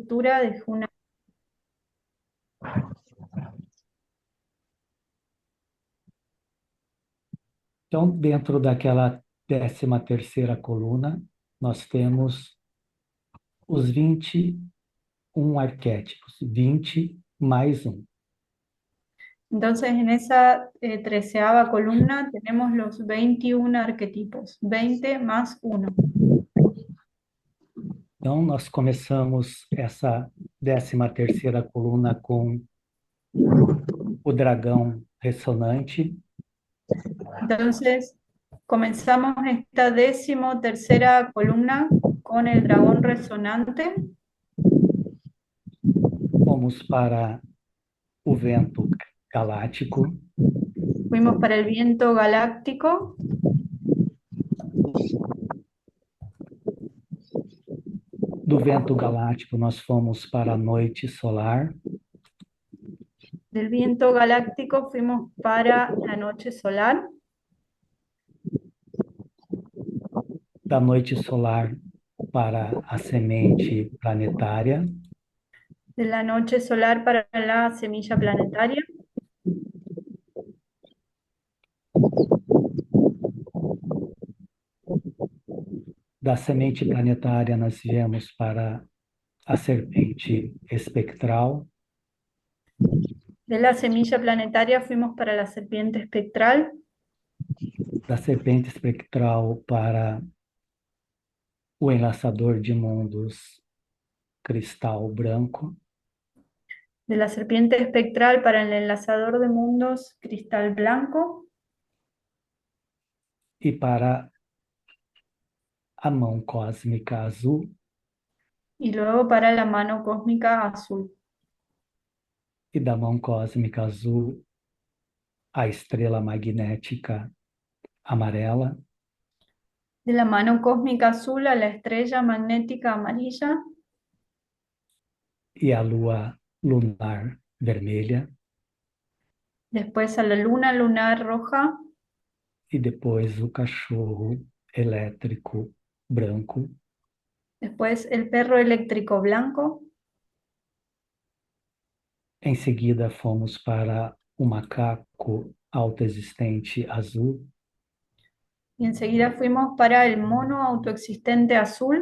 estructura de Juna. Então, dentro daquela 13ª coluna, nós temos os 21 arquétipos, 20 mais um. Entonces, en esa 13ª columna tenemos los 21 arquetipos, 20 más 1. Então, nós começamos essa 13ª coluna com o dragão ressonante, Entonces, comenzamos esta 13ª columna con el dragón resonante. fomos para o vento galáctico, Fuimos para el viento galáctico. do vento galáctico nós fomos para a noite solar, Del viento galáctico fuimos para la noche solar. da noite solar para a semente planetária, De la noche solar para la semilla planetaria. da semente planetária nós viemos para a serpente espectral, De la semilla planetaria fuimos para la serpiente espectral. da serpente espectral para o enlaçador de mundos cristal branco De la serpiente espectral para el enlazador de mundos cristal blanco. e para a mão cósmica azul Y luego para la mano cósmica azul. e da mão cósmica azul a estrela magnética amarela De la mano cósmica azul a la estrella magnética amarilla. e a lua lunar vermelha Después a la luna lunar roja. e depois o cachorro elétrico branco Después el perro eléctrico blanco. Em seguida, fomos para o macaco autoexistente azul Y enseguida fuimos para el mono autoexistente azul.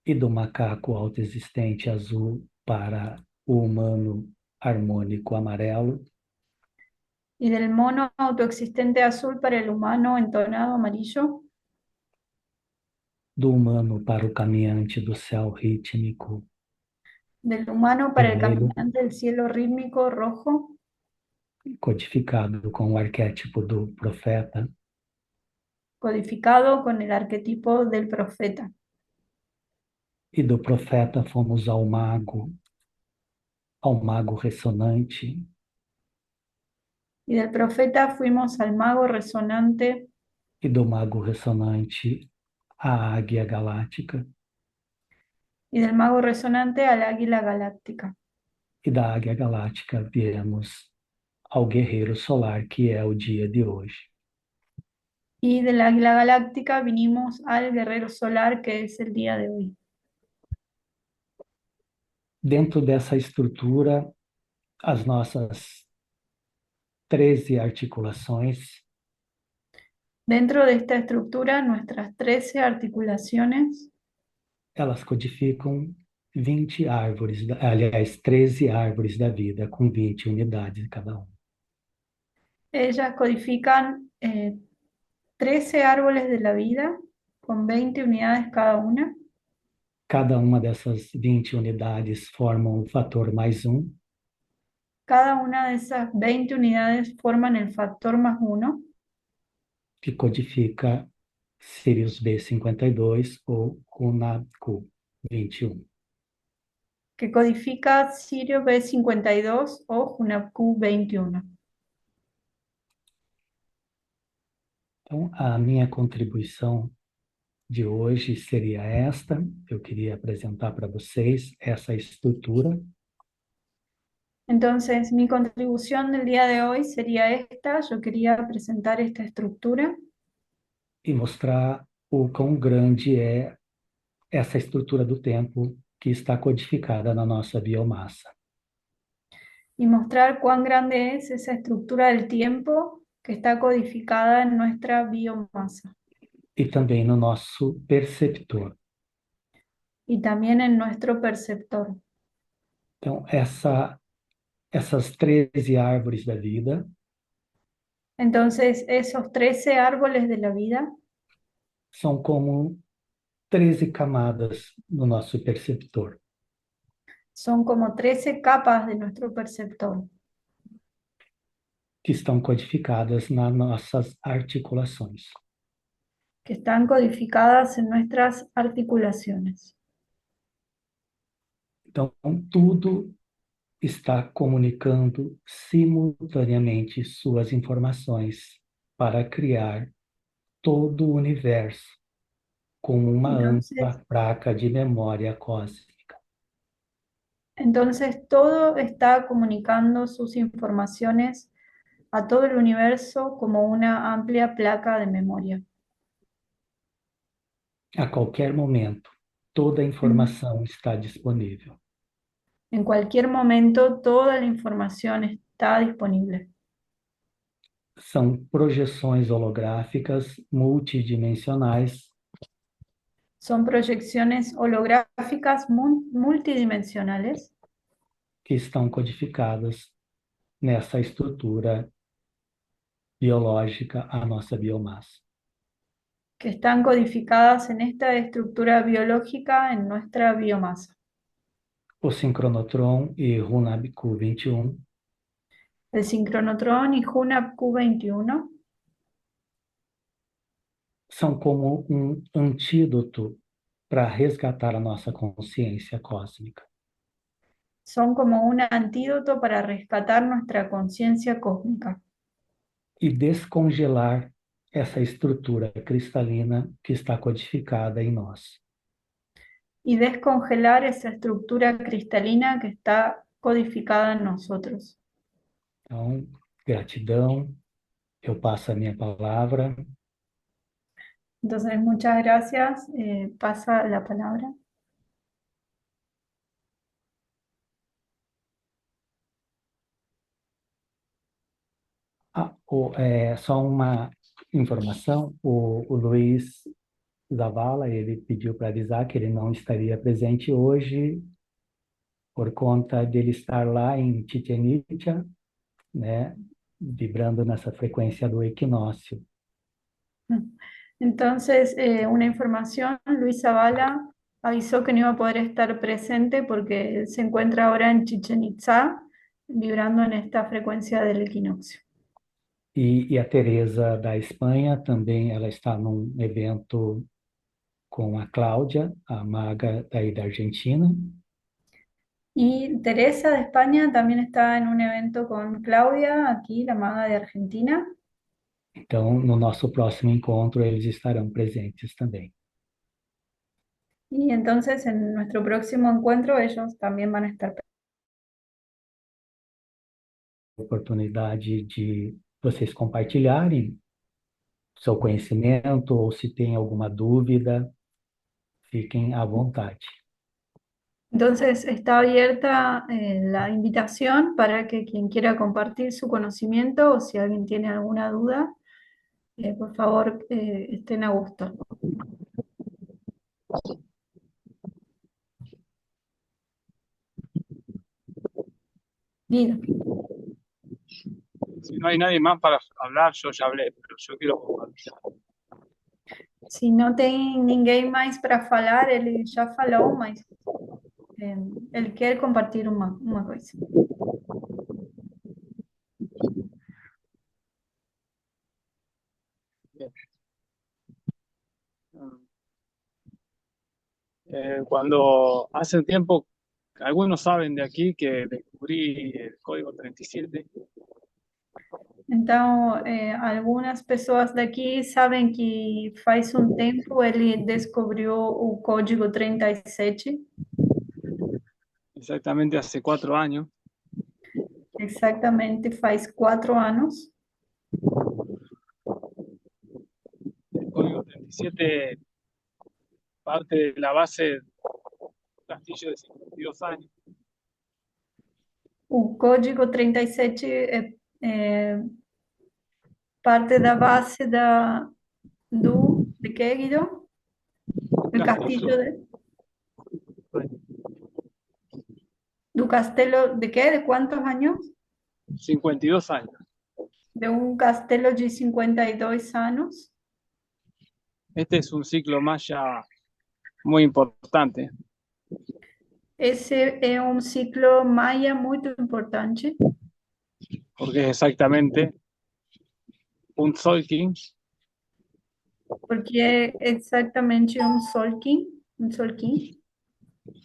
e do macaco autoexistente azul para o humano harmônico amarelo Y del mono autoexistente azul para el humano entonado amarillo. do humano para o caminhante do céu rítmico Del humano para el vermelho, caminante del cielo rítmico rojo. codificado com o arquétipo do profeta, Codificado con el arquetipo del profeta. e do profeta fomos ao mago ressonante, Y del profeta fuimos al mago resonante. e do mago ressonante à águia galáctica, Y del mago resonante al águila galáctica. e da águia galáctica viemos ao guerreiro solar, que é o dia de hoje. Y del águila galáctica vinimos al guerrero solar, que es el día de hoy. Dentro dessa estrutura, as nossas 13 articulações, Dentro de esta estructura, nuestras 13 articulaciones, elas codificam 20 árvores, aliás, 13 árvores da vida, com 20 unidades cada uma. ellas codifican 13 árboles de la vida con 20 unidades cada una. Cada uma dessas 20 unidades formam o fator mais um, Cada una de esas 20 unidades forman el factor más 1, que codifica Sirius B52 ou Runaku 21. que codifica Sirio B52 o Hunabku 21. Então, a minha contribuição de hoje seria esta. Eu queria apresentar para vocês essa estrutura Entonces, mi contribución del día de hoy sería esta. Yo quería presentar esta estructura e mostrar o quão grande é essa estrutura do tempo que está codificada na nossa biomassa y mostrar cuán grande es esa estructura del tiempo que está codificada en nuestra biomasa e também no nosso perceptor. y también en nuestro perceptor. Então, essas 13 árvores da vida Entonces, esos 13 árboles de la vida são como 13 camadas no nosso perceptor, son como 13 capas de nuestro perceptor, que estão codificadas nas nossas articulações. que están codificadas en nuestras articulaciones. Então, tudo está comunicando simultaneamente suas informações para criar todo o universo como uma Entonces, ampla placa de memória cósmica. entonces todo está comunicando sus informaciones a todo el universo como una amplia placa de memoria. A qualquer momento, toda a En, informação está disponível. en cualquier momento, toda la información está disponible. São projeções holográficas multidimensionais Son proyecciones holográficas multidimensionales que estão codificadas nessa estrutura biológica, a nossa biomassa. que están codificadas en esta estructura biológica en nuestra biomasa. O sincronotron e Runabiku 21 El sincronotrón y HUNAP Q21 são como um antídoto para resgatar a nossa consciência cósmica. son como un antídoto para rescatar nuestra conciencia cósmica E descongelar essa estrutura cristalina que está codificada em nós. y descongelar esa estructura cristalina que está codificada en nosotros. Então, gratidão, eu passo a minha palavra. Entonces, muchas gracias. Pasa la palabra. Só uma informação, o Luiz Zavala, ele pediu para avisar que ele não estaria presente hoje por conta dele estar lá em Chichen Itza, né, vibrando nessa frequência do equinócio. Entonces, una información, Luis Zavala avisó que no iba a poder estar presente porque él se encuentra ahora en Chichen Itzá, vibrando en esta frecuencia del equinoccio. E a Teresa da Espanha também, ela está num evento com a Cláudia, a maga daí da Argentina. Y Teresa de España también está en un evento con Claudia, aquí, la maga de Argentina. Então, no nosso próximo encontro, eles estarão presentes também. Y entonces en nuestro próximo encuentro ellos también van a estar. Oportunidade de vocês compartilharem seu conhecimento ou se tem alguma dúvida, fiquem à vontade. Entonces está abierta la invitación para que quien quiera compartir su conocimiento o si alguien tiene alguna duda, por favor estén a gusto. Guido, Si no hay nadie más para hablar, yo ya hablé, pero yo quiero compartir. se não tem ninguém mais para falar, ele já falou, mas ele quer compartir uma coisa. Bien. Cuando hace tiempo, algunos saben de aquí que descubrí el código 37. Então, algumas pessoas daqui sabem que faz um tempo ele descobriu o código 37, Exactamente hace 4 años. exatamente faz 4 anos. El código 37 parte de la base, las castillo de 52 años. O código 37 é parte da base de quê, Guido? El castillo do castelo de quê? ¿De cuántos años? 52 años. De un castelo de 52 años. Este es un ciclo maya muy importante, Esse é um ciclo maia muito importante, porque es exactamente un Solkin porque é exatamente um solquim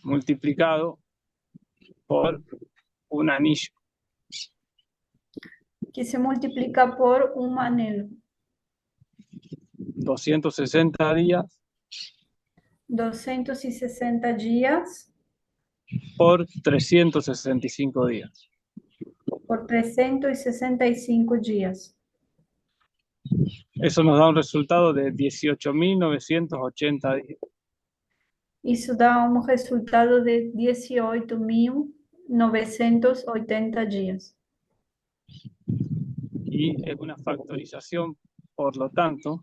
multiplicado por un anillo. que se multiplica por um anelo. 260 días 260 dias por 365 días. por 365 dias. Eso nos da un resultado de 18.980 días. Isso dá um resultado de 18.980 dias. Y es una factorización, por lo tanto,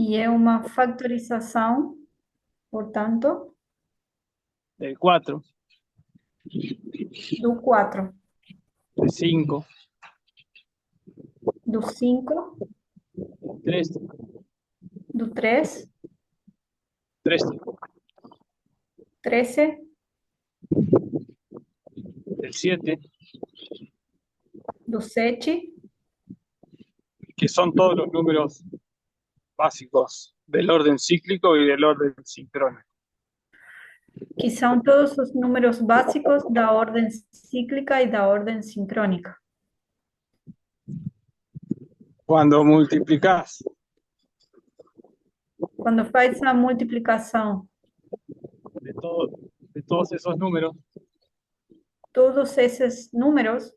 E é uma factorização, portanto, del 4, do 4, del 5, do 5, del 3, do 3, 13, 13, del 7, do 7, que son todos los números básicos del orden cíclico y del orden sincrónico. que são todos os números básicos da ordem cíclica e da ordem sincrônica. Cuando multiplicás Quando faz a multiplicação de todos esos números todos esses números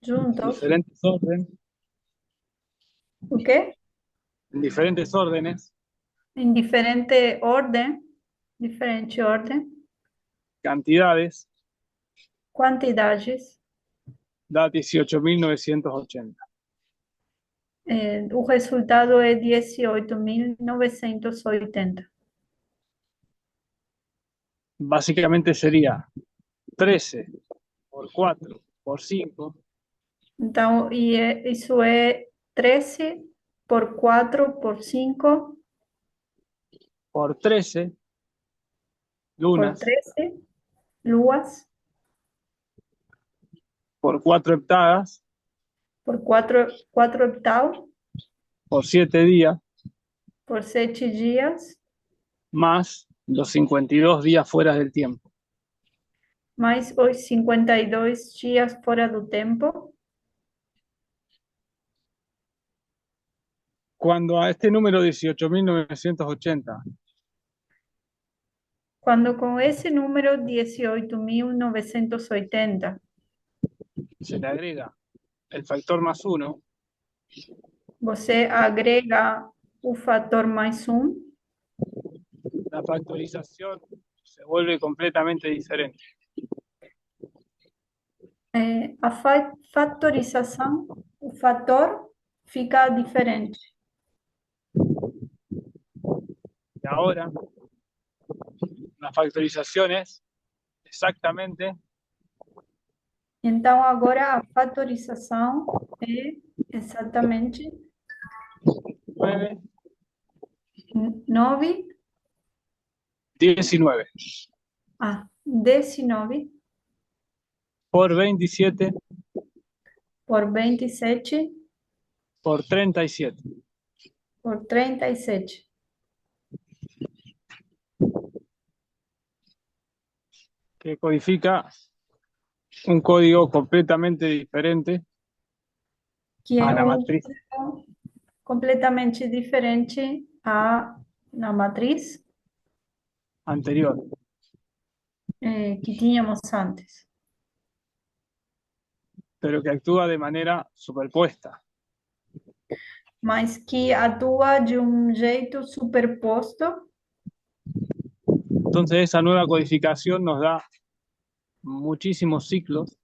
en juntos, diferentes órdenes, o quê? en diferentes órdenes, Em diferente ordem, cantidades, quantidades, da 18.980. o resultado é 18.980. Básicamente sería 13 por 4 por 5 Então, isso é 13 por 4 por 5 por 13 por lunas 13 luas por 4 heptadas por 4 heptau por 7 días por 7 dias, más los 52 días fuera del tiempo. mais os 52 dias fora do tempo. Cuando a este número 18.980 Quando com esse número 18.980 se le agrega el factor más 1, você agrega o fator mais 1, la factorización se vuelve completamente diferente. a fatorização, o fator fica diferente. Y ahora la factorización es exactamente Então, agora a fatorização é exatamente 9, 9, 19 19 por 27 por 27 por 37. por 37. Que codifica un código completamente diferente Que a é la matriz código completamente diferente na matriz anterior. que tínhamos antes, Pero que actúa de manera superpuesta. mas que atua de um jeito superposto. Entonces esa nueva codificación nos da muchísimos ciclos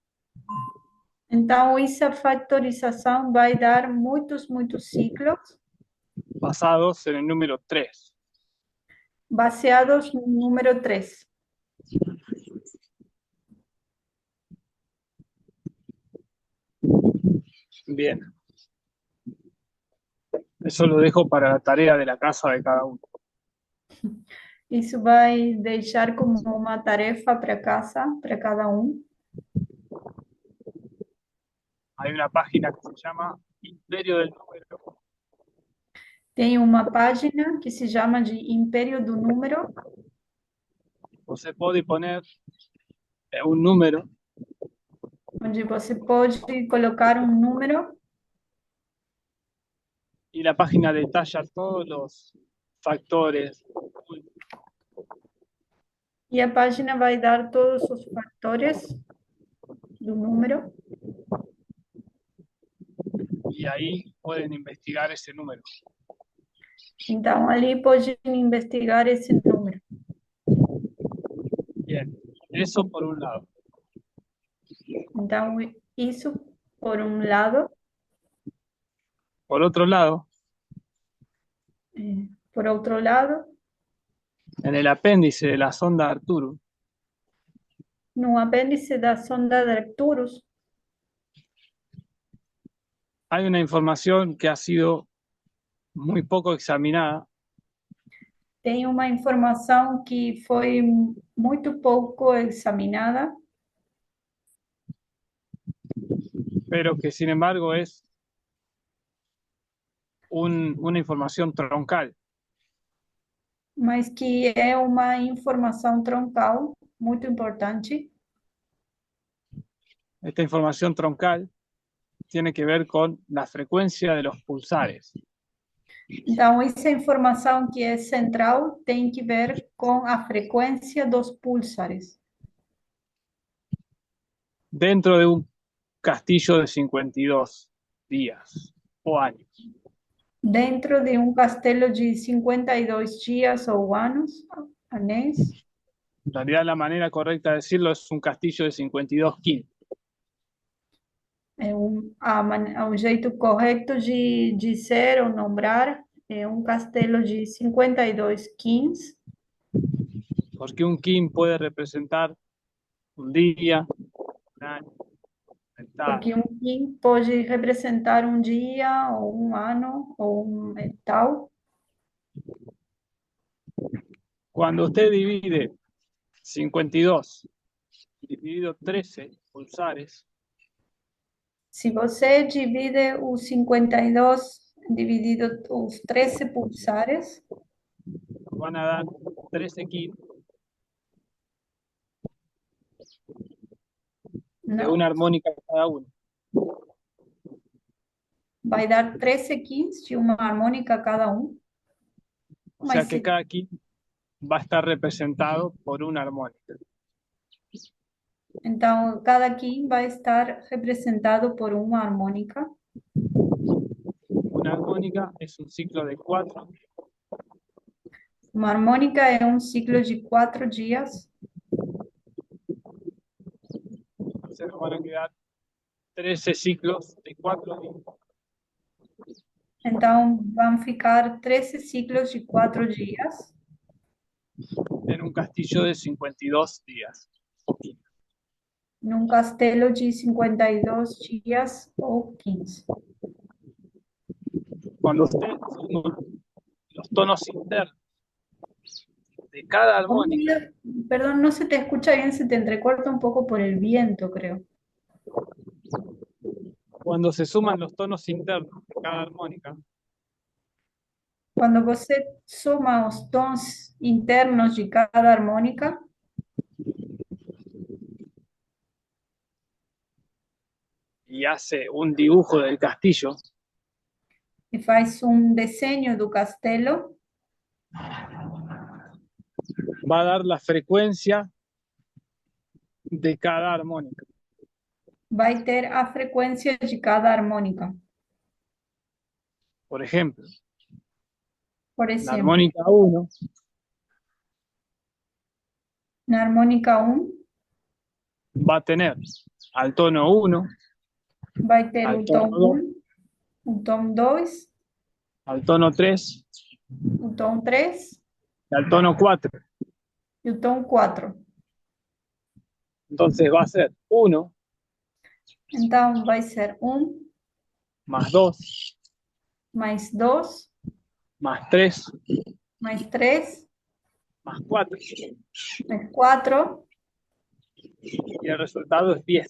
Então, essa factorização vai dar muitos ciclos basados en el número 3. baseados no número 3. Bien. Eso lo dejo para la tarea de la casa de cada uno. Isso vai deixar como uma tarefa para casa, para cada um. Hay una página que se llama Imperio del Número. Tem uma página que se chama de Império do Número. Você pode poner un número Onde você pode colocar um número y la página detalla todos los factores e a página vai dar todos os fatores do número y ahí pueden investigar ese número. Então, ali pode investigar esse número. Bien, eso por un lado. Então, isso por um lado. Por otro lado, Por outro lado, en el apéndice de la sonda Arcturus no apêndice da sonda de Arcturus, hay una información que ha sido muy poco examinada, tem uma informação que foi muito pouco examinada, pero que sin embargo es una información troncal. mas que é uma informação troncal muito importante. Esta información troncal tiene que ver con la frecuencia de los pulsares. Então, essa informação que é central tem que ver com a frequência dos púlsares Dentro de un castillo de 52 días o años. dentro de um castelo de 52 dias ou anos, anéis. En realidad la manera correcta de decirlo es un castillo de 52 kin. É um jeito correto de dizer ou nombrar um castelo de 52 kings, Porque un kin puede representar un día, un año, porque um king pode representar um dia, ou um ano, ou um tal. Cuando usted divide 52 dividido 13 pulsares, Se você divide os 52 dividido os 13 pulsares, van a dar 13 kin de não, una armónica cada uno. vai dar 13 kings de uma harmônica cada um. O sea Mas que se, cada kin va a estar representado por una armónica. então, cada king vai estar representado por uma harmônica. Una armónica es un ciclo de 4. Uma harmônica é um ciclo de 4 dias. Entonces van a quedar 13 ciclos de 4 días. Então, vão ficar 13 ciclos de 4 dias En un castillo de 52 días. num castelo de 52 dias ou 15. Cuando usted suma los tonos internos de cada armónica, Perdón, no se te escucha bien, se te entrecorta un poco por el viento, creo. cuando se suman los tonos internos de cada armónica, Quando você soma os tons internos de cada harmônica y hace un dibujo del castillo, e faz um desenho do castelo, va a dar la frecuencia de cada armónica. vai ter a frequência de cada harmônica. Por ejemplo, Por la exemplo, armónica 1 Na armônica 1 va a tener al tono 1, vai ter al o tom tono 2, 1, o tom 2, al tono 3 o tom 3 y al tono 4. e o tom 4. Entonces va a ser 1 Então, vai ser 1 más 2 mais 2 más 3 mais 3 más 4. mais 4 Y el resultado es 10.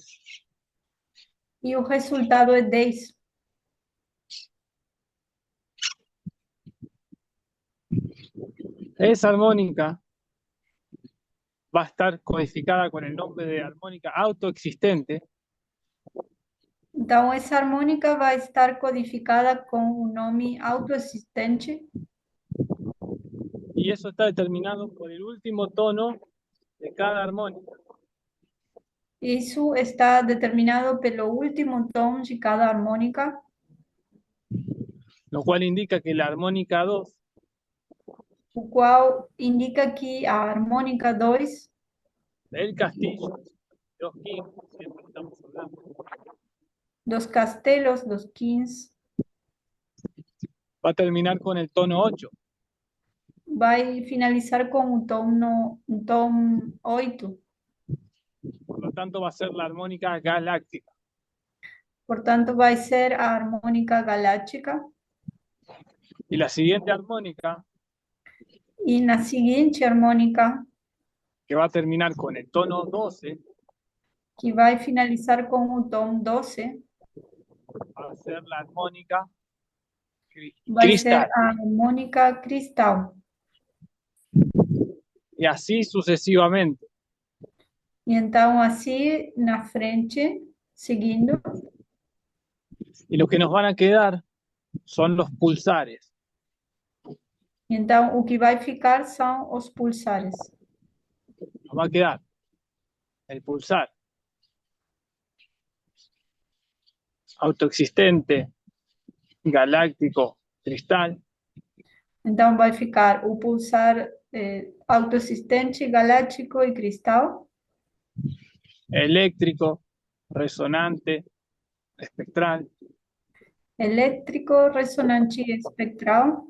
e o resultado é 10. Esa armónica va a estar codificada con el nombre de armónica autoexistente, Então, essa harmônica vai estar codificada com o nome autoexistente, y eso está determinado por el último tono de cada armónica. isso está determinado pelo último tom de cada harmônica, Lo cual indica que la armónica 2 o qual indica que a harmônica 2 del castillo, los King, siempre estamos hablando, dos castelos, dos kings, va a terminar con el tono 8. vai finalizar com o tom 8. Por lo tanto, va a ser la armónica galáctica. Portanto, vai ser a harmônica galáctica. Y la siguiente armónica, E na seguinte harmônica, que va a terminar con el tono 12, que vai finalizar com o tom 12, va a ser la armónica vai ser cristal. a harmônica cristal. Y así sucesivamente. E então, assim, na frente, seguindo, Y los que nos van a quedar son los pulsares. então o que vai ficar são os pulsares. Nos va a quedar el pulsar autoexistente, galáctico, cristal, Então, vai ficar o pulsar autoexistente, galáctico e cristal, eléctrico, resonante, espectral, elétrico, ressonante e espectral,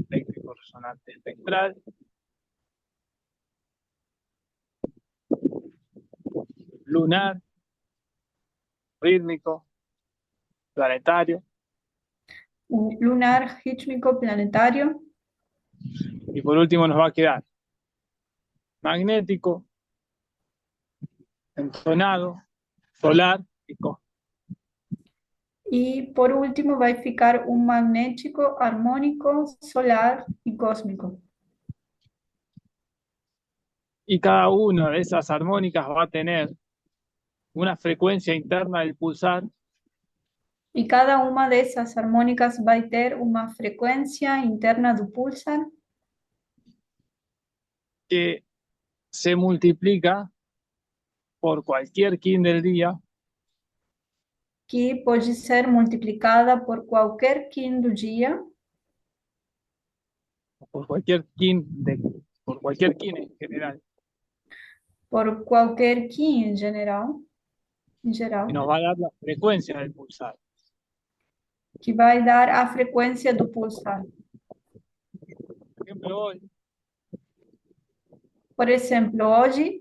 eléctrico, resonante, espectral, lunar, rítmico, planetario, o lunar, rítmico, planetário, y por último nos va a quedar magnético, entonado, solar y cósmico. e por último vai ficar um magnético, harmônico, solar e cósmico. Y cada una de esas armónicas va a tener una frecuencia interna del pulsar E cada uma dessas harmônicas vai ter uma frequência interna do pulsar que se multiplica por cualquier kin del día que pode ser multiplicada por qualquer kim do dia, por cualquier kin en general, por qualquer kim em geral, y nos va a dar la frecuencia del pulsar. que vai dar a frequência do pulsar. Por ejemplo, hoy Por exemplo, hoje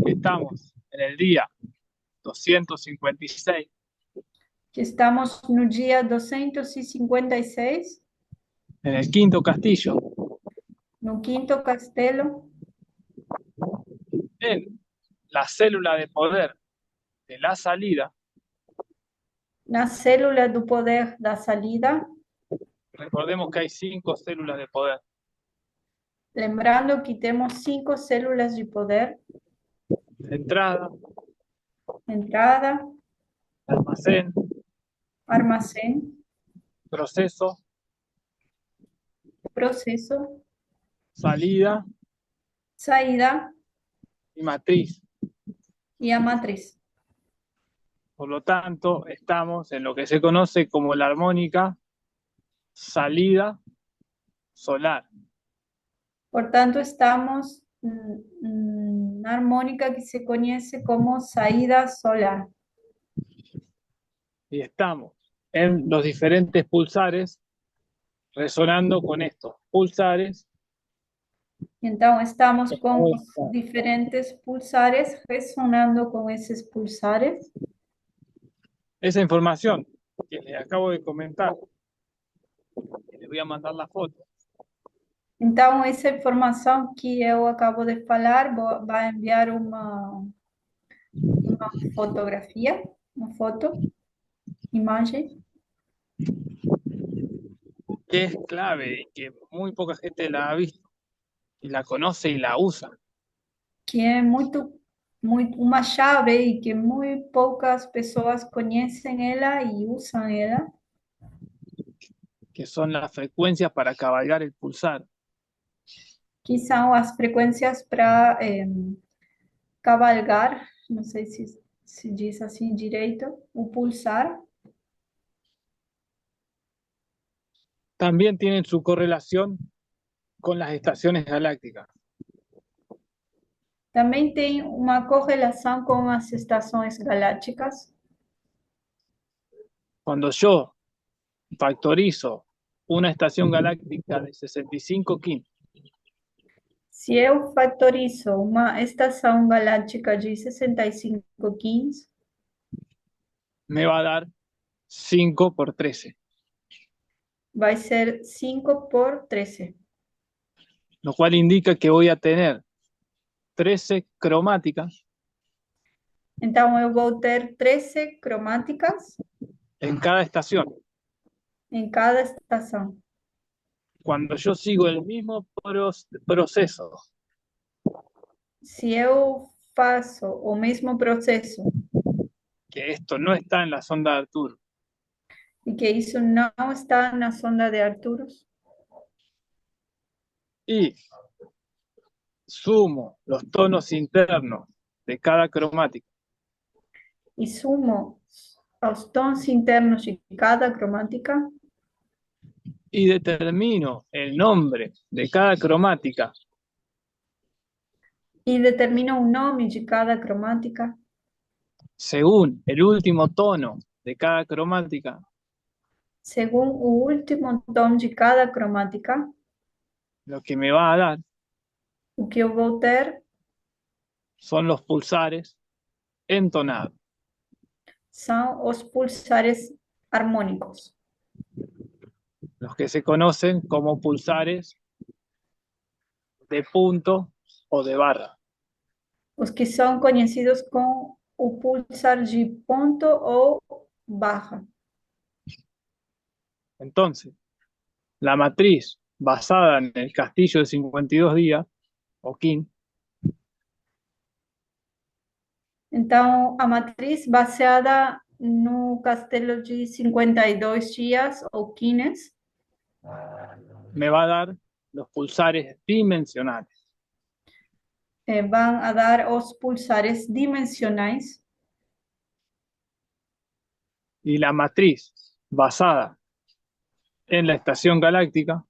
que estamos en el día 256, que estamos no dia 256, en el quinto castillo, no quinto castelo, en la célula de poder de la salida, na célula do poder da salida, recordemos que hay 5 células de poder, lembrando que temos 5 células de poder: entrada, entrada, almacén, armazém, proceso, processo, salida saída y matriz. e a matriz. Por lo tanto, estamos en lo que se conoce como la armónica salida solar. Portanto, estamos na harmônica que se conhece como saída solar. Y estamos en los diferentes pulsares resonando con estos pulsares. Então, estamos com os diferentes pulsares, ressonando com esses pulsares. Esa información que les acabo de comentar, les voy a mandar la foto. Então, essa informação que eu acabo de falar, vai enviar uma fotografia, uma foto, imagem, Que es clave y que muy poca gente la ha visto y la conoce y la usa. que é muito uma chave e que muito poucas pessoas conhecem ela e usam ela, Que son las frecuencias para cabalgar el pulsar. que são as frequências para cavalgar, não sei se diz assim direito, o pulsar. También tienen su correlación con las estaciones galácticas. Também tem uma correlação com as estações galácticas. Cuando yo factorizo una estación galáctica de 65 Kin Se eu factorizo uma estação galáctica de 65 quins, me va a dar 5 por 13, vai ser 5 por 13, lo cual indica que voy a tener 13 cromáticas então eu vou ter 13 cromáticas en cada estación. em cada estação. Cuando yo sigo el mismo proceso Se eu faço o mesmo processo que esto no está en la sonda de Arturo, e que isso não está na sonda de Arcturus, y sumo los tonos internos de cada cromática e sumo os tons internos de cada cromática y determino el nombre de cada cromática e determino o nome de cada cromática según el último tono de cada cromática, según o último tom de cada cromática, lo que me va a dar o que eu vou ter son los pulsares entonados. são os pulsares harmônicos, Los que se conocen como pulsares de punto o de barra. os que são conhecidos com o pulsar de ponto ou barra. Entonces, la matriz basada en el castillo de 52 días, o Kin, Então, a matriz baseada no castelo de 52 dias, ou quines, me va a dar los pulsares dimensionales. vão a dar os pulsares dimensionais, Y la matriz basada en la estación galáctica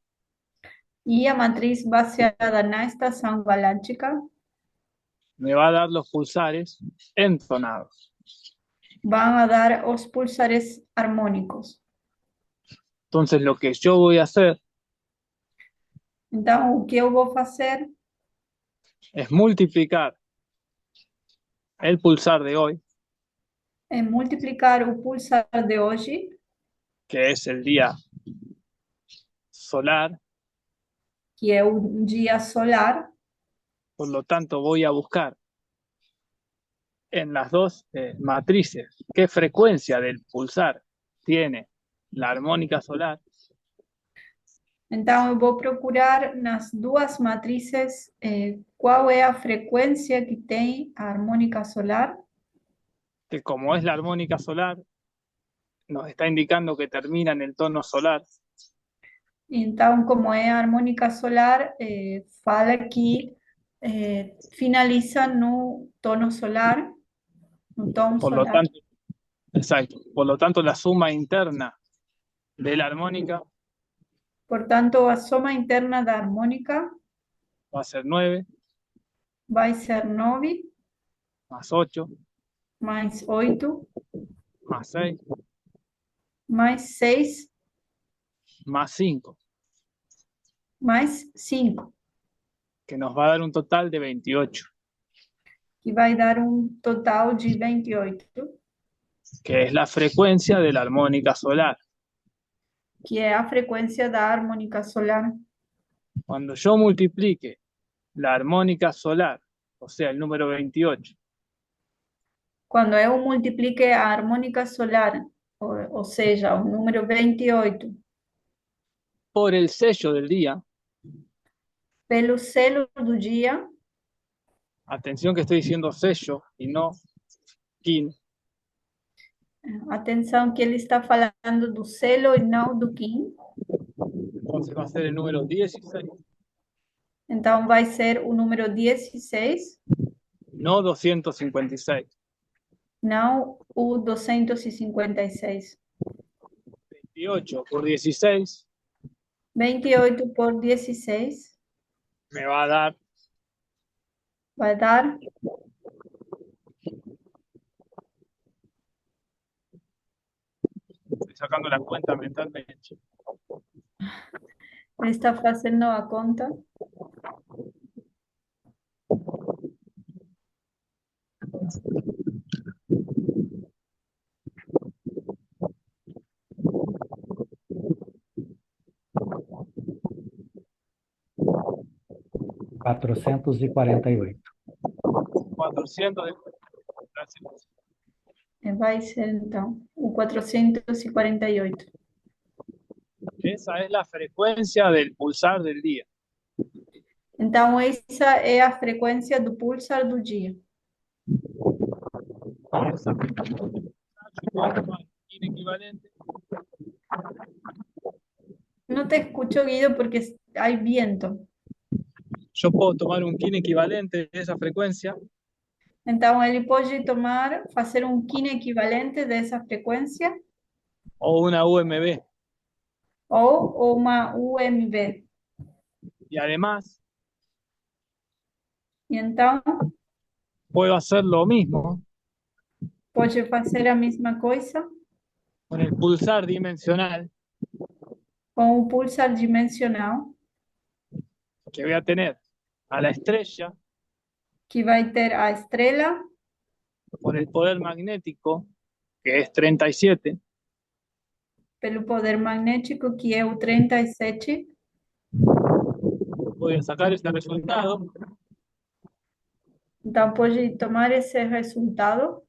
e a matriz baseada na estação galáctica me va a dar los pulsares entonados. vão a dar os pulsares harmônicos. Entonces, lo que yo voy a hacer Então, o que eu vou fazer es multiplicar el pulsar de hoy, é multiplicar o pulsar de hoje, que es el día solar. que é um dia solar, Por lo tanto, voy a buscar en las dos matrices qué frecuencia del pulsar tiene la armónica solar. então eu vou procurar nas duas matrizes qual é a frequência que tem a harmônica solar, Que como es la armónica solar, nos está indicando que termina en el tono solar. então como é a harmônica solar, fala que finaliza no tono solar, no tom Por lo solar. tanto, exacto. Por lo tanto, la suma interna de la armónica Portanto, a soma interna da harmônica va a ser 9 vai ser 9 más 8 mais 8 más 6 mais 6 más 5, mais 5, que nos va a dar un total de 28, que vai dar um total de 28, que es la frecuencia de la armónica solar. que é a frequência da harmônica solar. Cuando yo multiplique la armónica solar, o sea, el número 28, Quando eu multiplique a harmônica solar, ou seja, o número 28, por el sello del día, pelo selo do dia, atención que estoy diciendo sello y no kin, atenção que ele está falando do selo e não do Kim, entonces va a ser el número 16, então vai ser o número 16, no 256. não o 256. 28 por 16 28 por 16 me va a dar vai dar, estoy sacando la cuenta mentalmente, ele está fazendo a conta, 448. 400 de... vai ser então o 448. Esa es la frecuencia del pulsar del día. Então, essa é a frequência do pulsar do dia. Esa frecuencia yo puedo tomar kin equivalente, Não te escucho, Guido, porque hay viento. yo puedo tomar un kin equivalente de esa frecuencia Então, ele pode fazer um Kin equivalente dessa frequência o una UMB. ou uma UMB. Y además E então, puedo hacer lo mismo pode fazer a mesma coisa con el pulsar dimensional com o pulsar dimensional, que voy a tener a la estrella que vai ter a estrela por el poder magnético, que es 37, pelo poder magnético, que é o 37. voy a sacar este resultado Então, pode tomar esse resultado.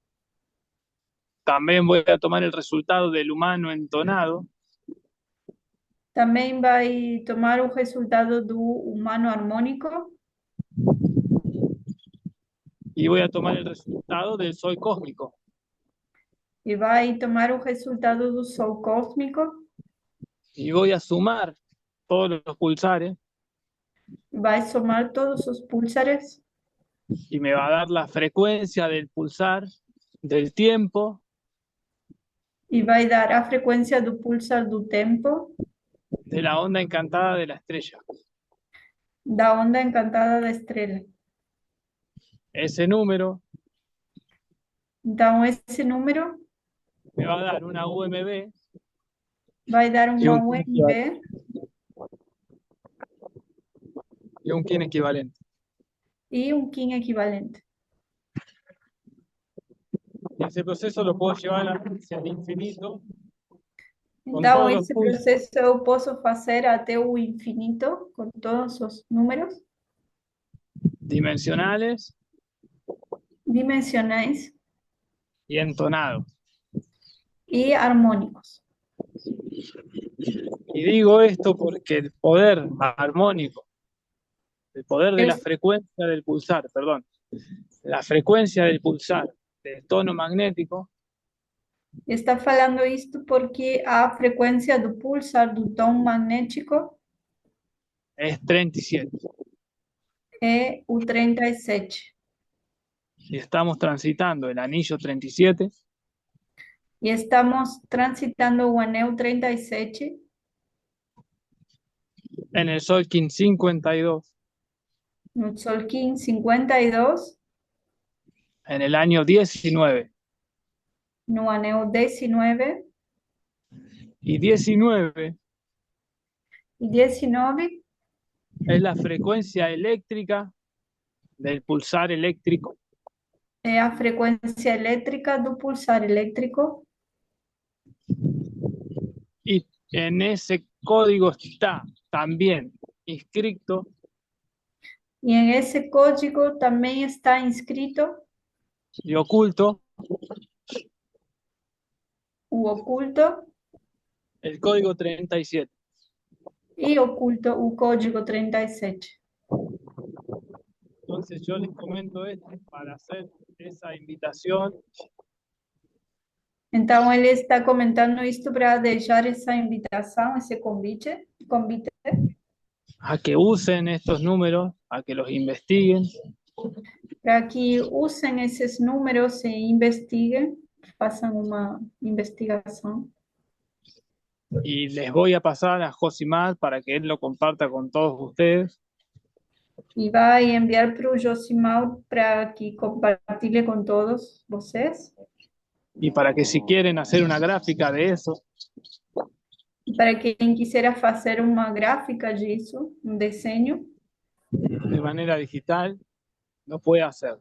También voy a tomar el resultado del humano entonado Também vai tomar o resultado do humano harmônico y voy a tomar el resultado del Sol cósmico. e vai tomar o resultado do Sol cósmico Y voy a sumar todos los pulsares e vai somar todos os púlsares y me va a dar la frecuencia del pulsar del tiempo e vai dar a frequência do pulsar do tempo de la onda encantada de la estrella. da onda encantada da estrela. Ese número Então, esse número me va a dar una UMB vai dar y uma un UMB kin equivalente. e um Kin equivalente. Y ese proceso lo puedo llevar hacia el infinito Então, todos os esse pulsos. processo eu posso fazer até o infinito com todos os números dimensionales dimensionais y entonados. e harmônicos. Y digo esto porque el poder armónico, el poder de la frecuencia del pulsar, perdón, la frecuencia del pulsar del tono magnético Está falando isto porque a frequência do pulsar do tom magnético es 37. é o 37. Y estamos transitando el anillo 37 E estamos transitando o anel 37 en el Solkin 52, no Tzolk'in 52, en el año 19. no anel 19 Y 19 y 19 es la frecuencia eléctrica del pulsar eléctrico. é a frequência elétrica do pulsar elétrico. Y en ese código está también inscrito E em esse código também está inscrito y oculto o oculto el código 37. e oculto o código 37. Entonces yo les comento esto para hacer esa invitación Então ele está comentando isto para deixar essa invitação, esse convite a que usen estos números, a que los investiguen para que usem esses números e investiguem, façam uma investigação. y les voy a pasar a Josimar para que él lo comparta con todos ustedes. E vai enviar para o Josimar para que compartilhe com todos vocês. Y para que si quieren hacer una gráfica de eso, E para quem quiser fazer uma gráfica disso, um desenho, de manera digital, lo puede hacer.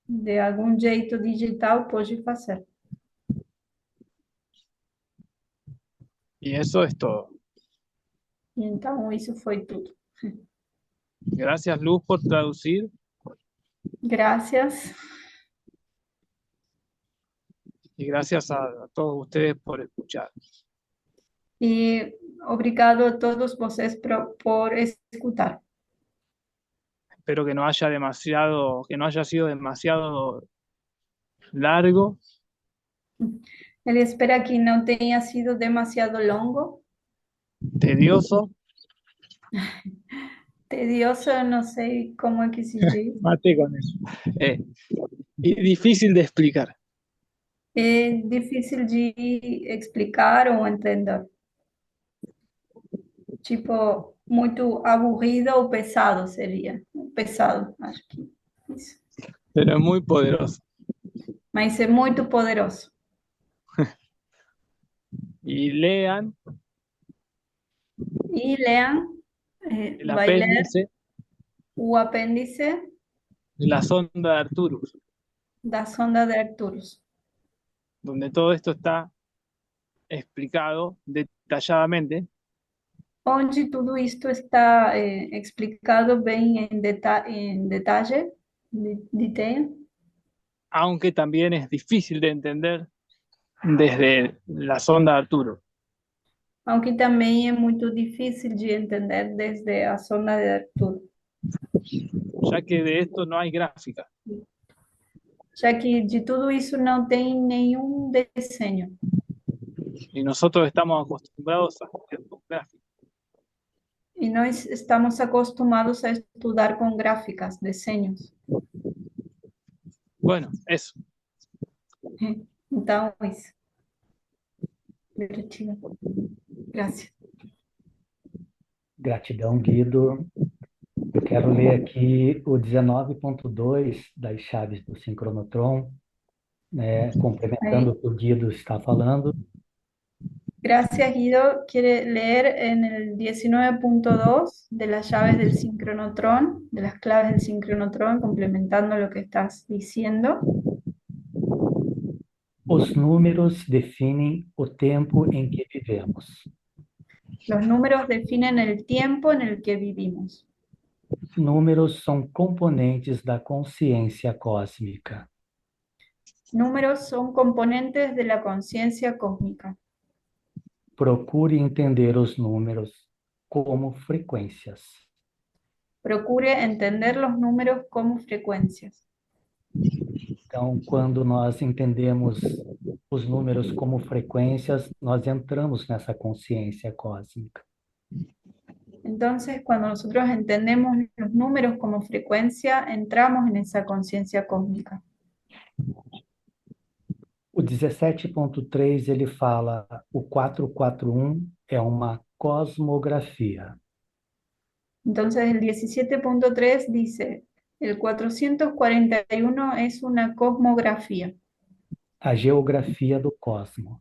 de algum jeito digital, pode fazer. Y eso es todo. E então, isso foi tudo. Gracias, Luz, por traducir. Graças. Y gracias a todos ustedes por escuchar. E obrigado a todos vocês por escutar. Espero que no haya sido demasiado largo. Ele espera que não tenha sido demasiado longo, Tedioso. tedioso, não sei como é que se diz. Mate con eso. Y difícil de explicar. É difícil de explicar ou entender. Tipo, muito aburrido ou pesado seria. Pesado, acho que isso. Pero es muy poderoso. Mas é muito poderoso. Y lean E leam, el vai ler apéndice o apêndice de la sonda de Arcturus, da sonda de Arcturus, donde todo esto está explicado detalladamente onde tudo isto está explicado bem em detalhe, detail, aunque también es difícil de entender desde la sonda de Arturo. aunque também é muito difícil de entender desde a sonda de Arcturus, Ya que de esto no hay gráfica. já que de tudo isso não tem nenhum desenho. Y nosotros estamos acostumbrados a hacer con gráficas. E nós estamos acostumados a estudar com gráficas, desenhos. Bueno, eso. Então, isso. Gratidão. Graças. Gratidão, Guido. Eu quero ler aqui o 19.2 das chaves do sincronotron, né, complementando o que o Guido está falando. Gracias, Guido. Quiere leer en el 19.2 de las llaves del sincronotrón, de las claves del sincronotrón, complementando lo que estás diciendo. Os números definem o tempo em que vivemos. Los números definen el tiempo en el que vivimos. Números são componentes da consciência cósmica. Números son componentes de la conciencia cósmica. Procure entender os números como frequências. Procure entender los números como frecuencias. Então, quando nós entendemos os números como frequências, nós entramos nessa consciência cósmica. Entonces, cuando nosotros entendemos los números como frecuencia, entramos en esa conciencia cósmica. O 17.3 ele fala, o 441 é uma cosmografia. Entonces el 17.3 dice, el 441 es una cosmografía, a geografia do cosmos.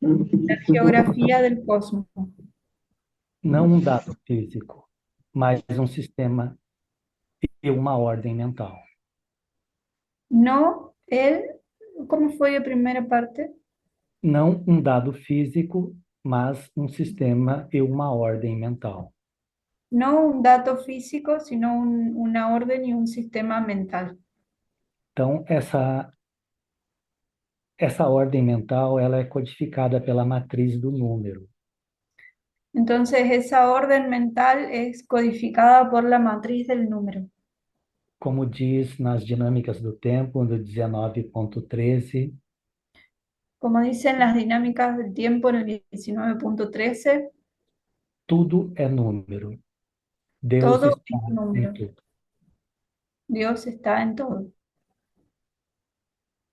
la geografía del cosmos, Não um dado físico, mas um sistema e uma ordem mental. no el, ¿cómo fue la primera parte? Não um dado físico, mas um sistema e uma ordem mental. No un dato físico, sino una orden y un sistema mental. Então, essa ordem mental ela é codificada pela matriz do número. Entonces esa orden mental es codificada por la matriz del número. Como diz nas dinâmicas do tempo, no 19.13, Como dicen las dinámicas del tiempo en el 19.13, tudo é número. Deus todo está es em número. tudo. Dios está en todo.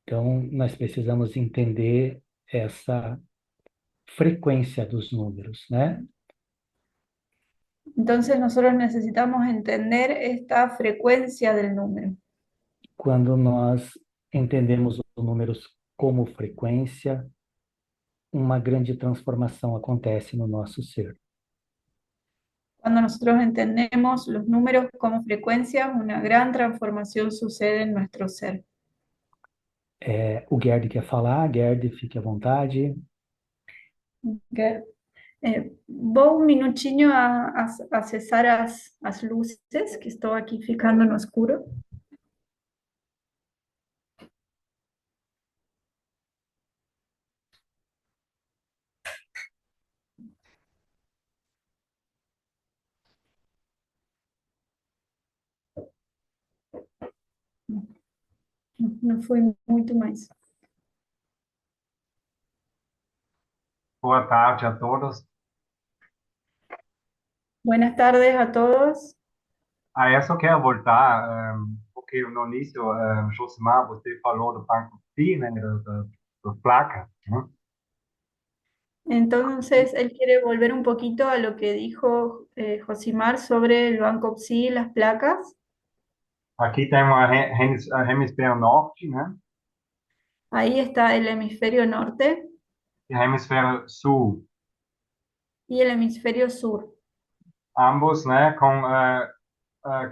Então, nós precisamos entender essa frequência dos números, né? Entonces nosotros necesitamos entender esta frecuencia del número. Quando nós entendemos os números como frequência, uma grande transformação acontece no nosso ser. Cuando nosotros entendemos los números como frecuencias, una gran transformación sucede en nuestro ser. O Gerd quer falar, Gerd, fique à vontade. Que, vou un minutinho a cesar as luces, que estou aqui ficando no escuro. Não foi muito mais. Boa tarde a todos. Buenas tardes a todos. Eu só quero voltar, porque no início, Josimar, você falou do Banco Pi, né, das placas, né? Entonces, él quiere volver un poquito a lo que dijo Josimar sobre el Banco PSI y las placas. Aqui tem uma hemisfério norte, né, Ahí está el hemisferio norte e hemisfério sul, y el hemisferio sur. ambos, né, com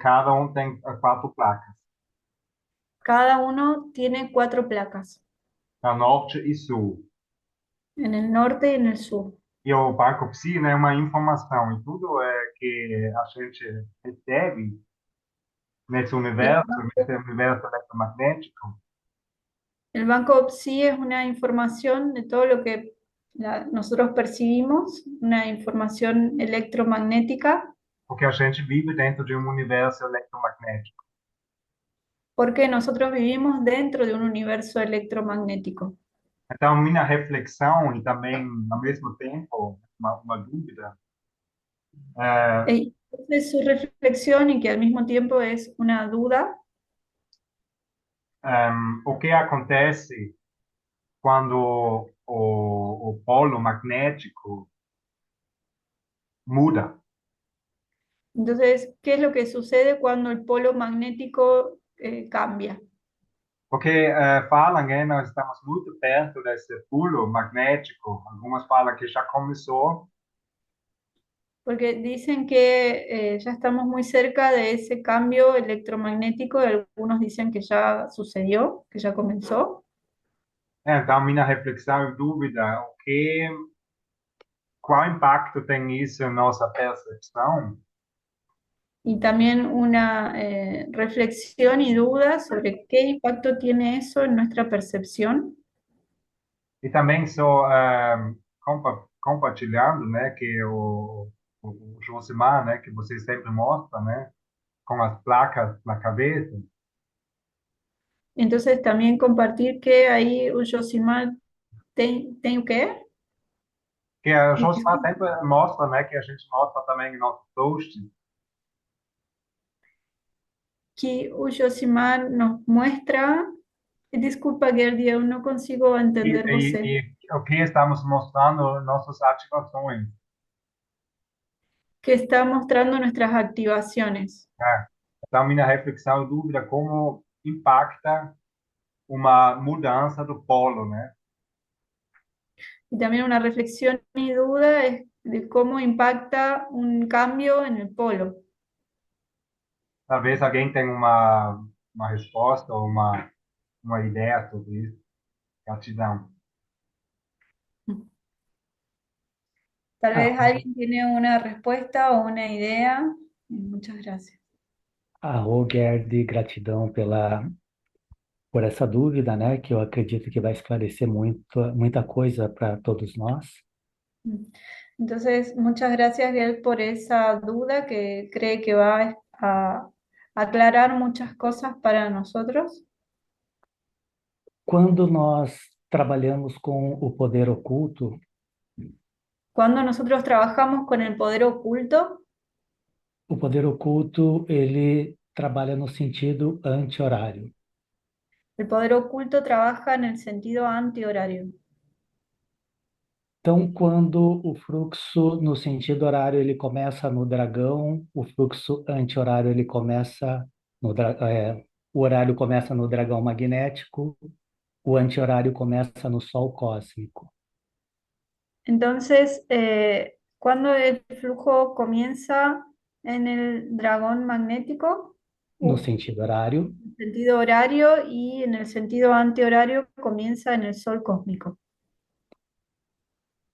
cada um tem 4 placas, Cada uno tiene 4 placas, no norte e sul. en el norte y en el sur. E o Banco Psi, né, é uma informação, e tudo que a gente recebe nesse universo eletromagnético, El Banco PSI es una información de todo lo que nosotros percibimos, una información electromagnética, porque a gente vive dentro de um universo eletromagnético. porque nosotros vivimos dentro de un universo electromagnético. Então, minha reflexão e também, ao mesmo tempo, uma dúvida, Entonces su reflexión, y que al mismo tiempo es una duda, o que acontece quando o polo magnético muda? entonces, ¿qué es lo que sucede cuando el polo magnético cambia? Porque falam, né, nós estamos muito perto desse polo magnético. Algumas falam que já começou, Porque dicen que ya estamos muy cerca de ese cambio electromagnético, y algunos dicen que ya sucedió, que ya comenzó. Então, minha reflexão e dúvida, qual impacto tem isso na nossa percepção? Y también una reflexión y duda sobre qué impacto tiene eso en nuestra percepción. E também só compartilhando, né, que o Josimar, né, que você sempre mostra, né, com as placas na cabeça, Entonces también compartir que ahí Yosimar tem o quê? que a Josimar sempre mostra, né, que a gente mostra também em nossos posts, Que o Yosimar nos muestra. Desculpa, Gerdy, eu não consigo entender você. e o que estamos mostrando nossas ativações. que está mostrando nuestras activaciones. Então, minha reflexão e dúvida, como impacta uma mudança do polo, né? Y también una reflexión y duda es de cómo impacta un cambio en el polo. Talvez alguém tenha uma resposta ou uma ideia sobre isso. Gratidão. Tal A, vez alguien tiene una respuesta o una idea. Muchas gracias. a Gerd, gratidão por essa dúvida, né? Que eu acredito que vai esclarecer muita coisa para todos nós. Entonces, muchas gracias, Gael, por esa duda que cree que va a aclarar muchas cosas para nosotros. Quando nós trabalhamos com o poder oculto, Cuando nosotros trabajamos con el poder oculto, o poder oculto ele trabalha no sentido anti-horário. el poder oculto trabaja en el sentido antihorario. Então, quando o fluxo no sentido horário ele começa no dragão, o fluxo anti-horário ele começa o horário começa no dragão magnético, o anti-horário começa no sol cósmico. Entonces, cuando el flujo comienza en el dragón magnético, No sentido horário, en el sentido horario, y en el sentido antihorario comienza en el sol cósmico.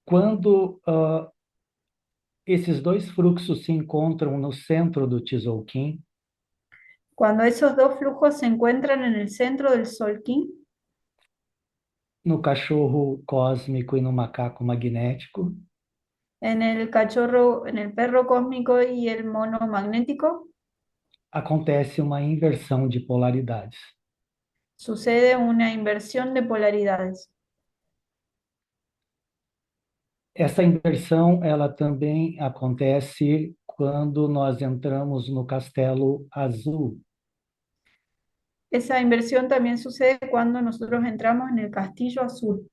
quando esses dois fluxos se encontram no centro do Tzolk'in, Cuando esos dos flujos se encuentran en el centro del Solkin, no cachorro cósmico e no macaco magnético, en el cachorro, en el perro cósmico y el mono magnético, acontece uma inversão de polaridades. sucede una inversión de polaridades. Essa inversão, ela também acontece quando nós entramos no castelo azul. Esa inversión también sucede cuando nosotros entramos en el castillo azul.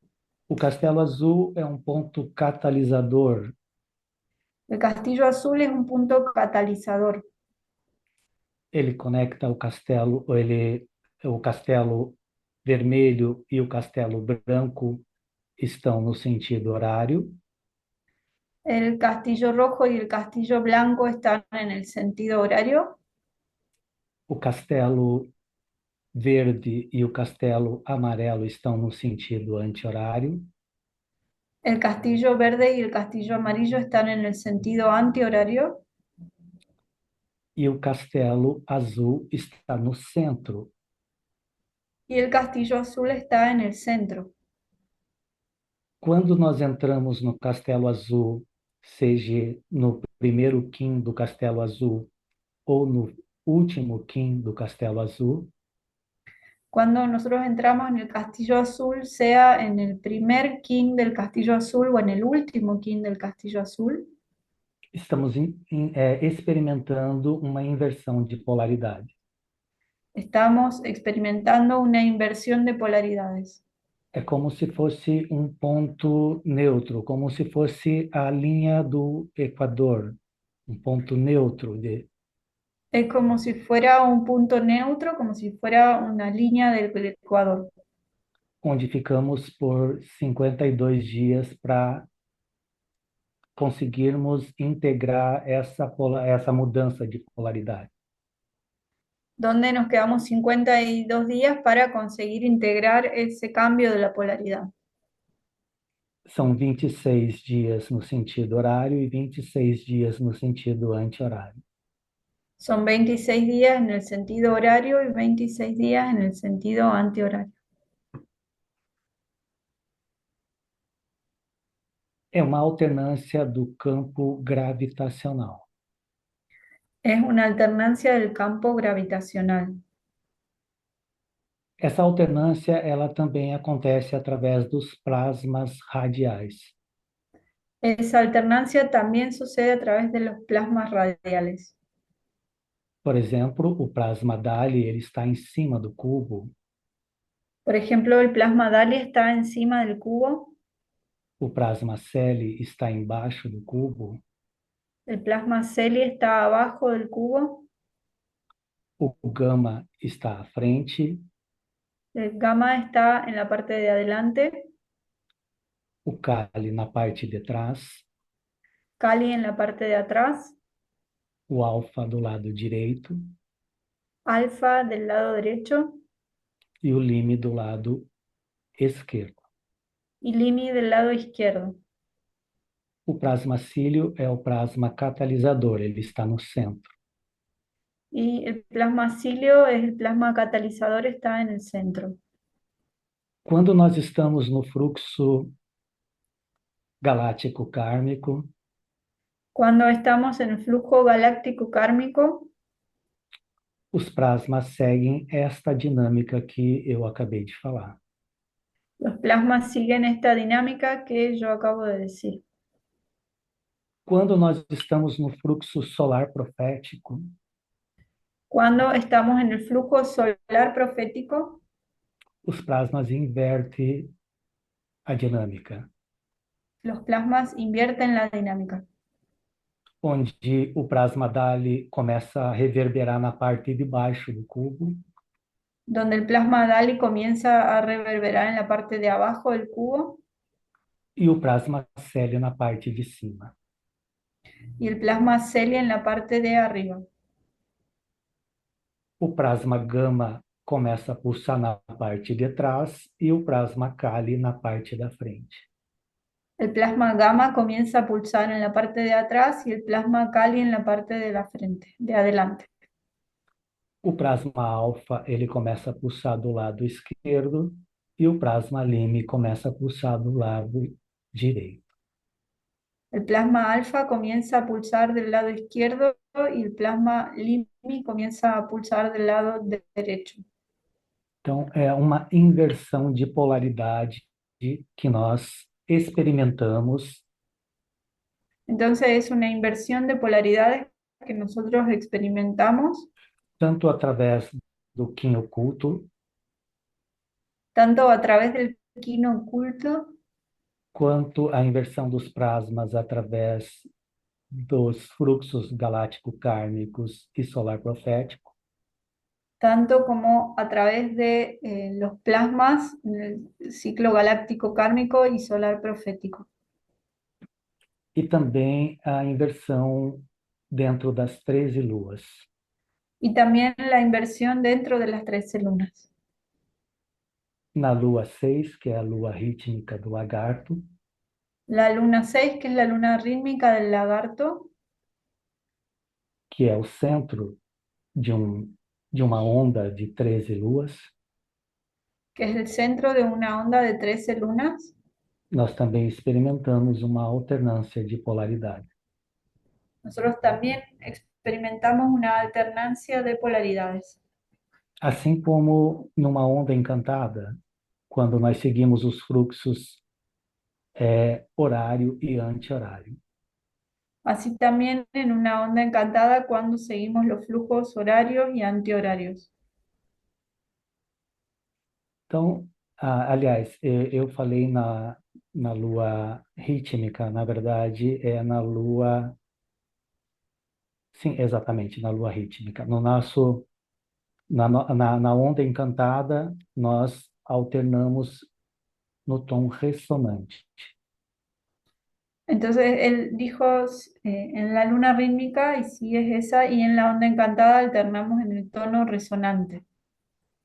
O castelo azul é um ponto catalisador. El castillo azul es un punto catalizador. Ele conecta o castelo vermelho e o castelo branco estão no sentido horário. El castillo rojo y el castillo blanco están en el sentido horario. O castelo verde e o castelo amarelo estão no sentido anti-horário. El castillo verde y el castillo amarillo están en el sentido antihorario. E o castelo azul está no centro. Y el castillo azul está en el centro. Quando nós entramos no castelo azul, seja no primeiro kim do castelo azul ou no último kim do castelo azul, Cuando nosotros entramos en el castillo azul, sea en el primer king del castillo azul o en el último king del castillo azul, estamos experimentando uma inversão de polaridade. estamos experimentando una inversión de polaridades. É como se fosse um ponto neutro, como se fosse a linha do Equador, um ponto neutro Es como si fuera un punto neutro, como si fuera una línea del Ecuador, onde ficamos por 52 dias para conseguirmos integrar essa mudança de polaridade. donde nos quedamos 52 días para conseguir integrar ese cambio de la polaridad. São 26 dias no sentido horário e 26 dias no sentido anti-horário. Son 26 días en el sentido horario y 26 días en el sentido antihorario. É uma alternância do campo gravitacional. Es una alternancia del campo gravitacional. Essa alternância ela também acontece através dos plasmas radiais. Esa alternancia también sucede a través de los plasmas radiales. Por exemplo, o plasma DALI ele está em cima do cubo, Por ejemplo, el plasma DALI está encima del cubo, o plasma CELI está embaixo do cubo, El plasma Celi está abajo del cubo, o gama está à frente, el gamma está en la parte de adelante, o Kali na parte de trás, Kali en la parte de atrás, o alfa do lado direito alfa del lado derecho e o Lime do lado esquerdo. y Limi del lado izquierdo. O plasmacílio é o plasma catalisador, ele está no centro. Y el plasma cilio es el plasma catalizador, está en el centro. Quando nós estamos no fluxo galáctico kármico, Cuando estamos en el flujo galáctico kármico, os plasmas seguem esta dinâmica que eu acabei de falar. los plasmas siguen esta dinámica que yo acabo de decir. Quando nós estamos no fluxo solar profético, Cuando estamos en el flujo solar profético, os plasmas invertem a dinâmica, los plasmas invierten la dinámica, onde o plasma Dali começa a reverberar na parte de baixo do cubo, donde el plasma Dali comienza a reverberar en la parte de abajo del cubo e o plasma Celi na parte de cima. y el plasma Celi en la parte de arriba. O plasma Gama começa a pulsar na parte de trás e o plasma Kali na parte da frente. El plasma gamma comienza a pulsar en la parte de atrás y el plasma Kali en la parte de la frente, de adelante. O plasma alfa, ele começa a pulsar do lado esquerdo e o plasma Lime começa a pulsar do lado direito. El plasma alfa comienza a pulsar del lado izquierdo y el plasma Limi comienza a pulsar del lado derecho. Então, é uma inversão de polaridade que nós experimentamos Entonces es una inversión de polaridades que nosotros experimentamos tanto através do Kim oculto, tanto a través del Qin oculto quanto a inversão dos plasmas através dos fluxos galáctico-kármicos e solar profético, tanto como a través de los plasmas en el ciclo galáctico kármico y solar profético. e também a inversão dentro das 13 luas. Y también la inversión dentro de las 13 lunas. Na lua 6, que é a lua rítmica do lagarto, La luna 6, que es la luna rítmica del lagarto, que é o centro de uma onda de 13 luas, que es el centro de una onda de 13 lunas, nós também experimentamos uma alternância de polaridade. nosotros también experimentamos una alternancia de polaridades. Assim como numa onda encantada, quando nós seguimos os fluxos horário e anti-horário. Así también en una onda encantada cuando seguimos los flujos horarios y antihorarios. Então, aliás, eu falei na lua rítmica, na verdade, é na lua. Sim, exatamente, na lua rítmica. No nosso, na onda encantada, nós alternamos no tom ressonante. Entonces él dijo en la luna rítmica, y sí es esa, y en la onda encantada alternamos en el tono resonante.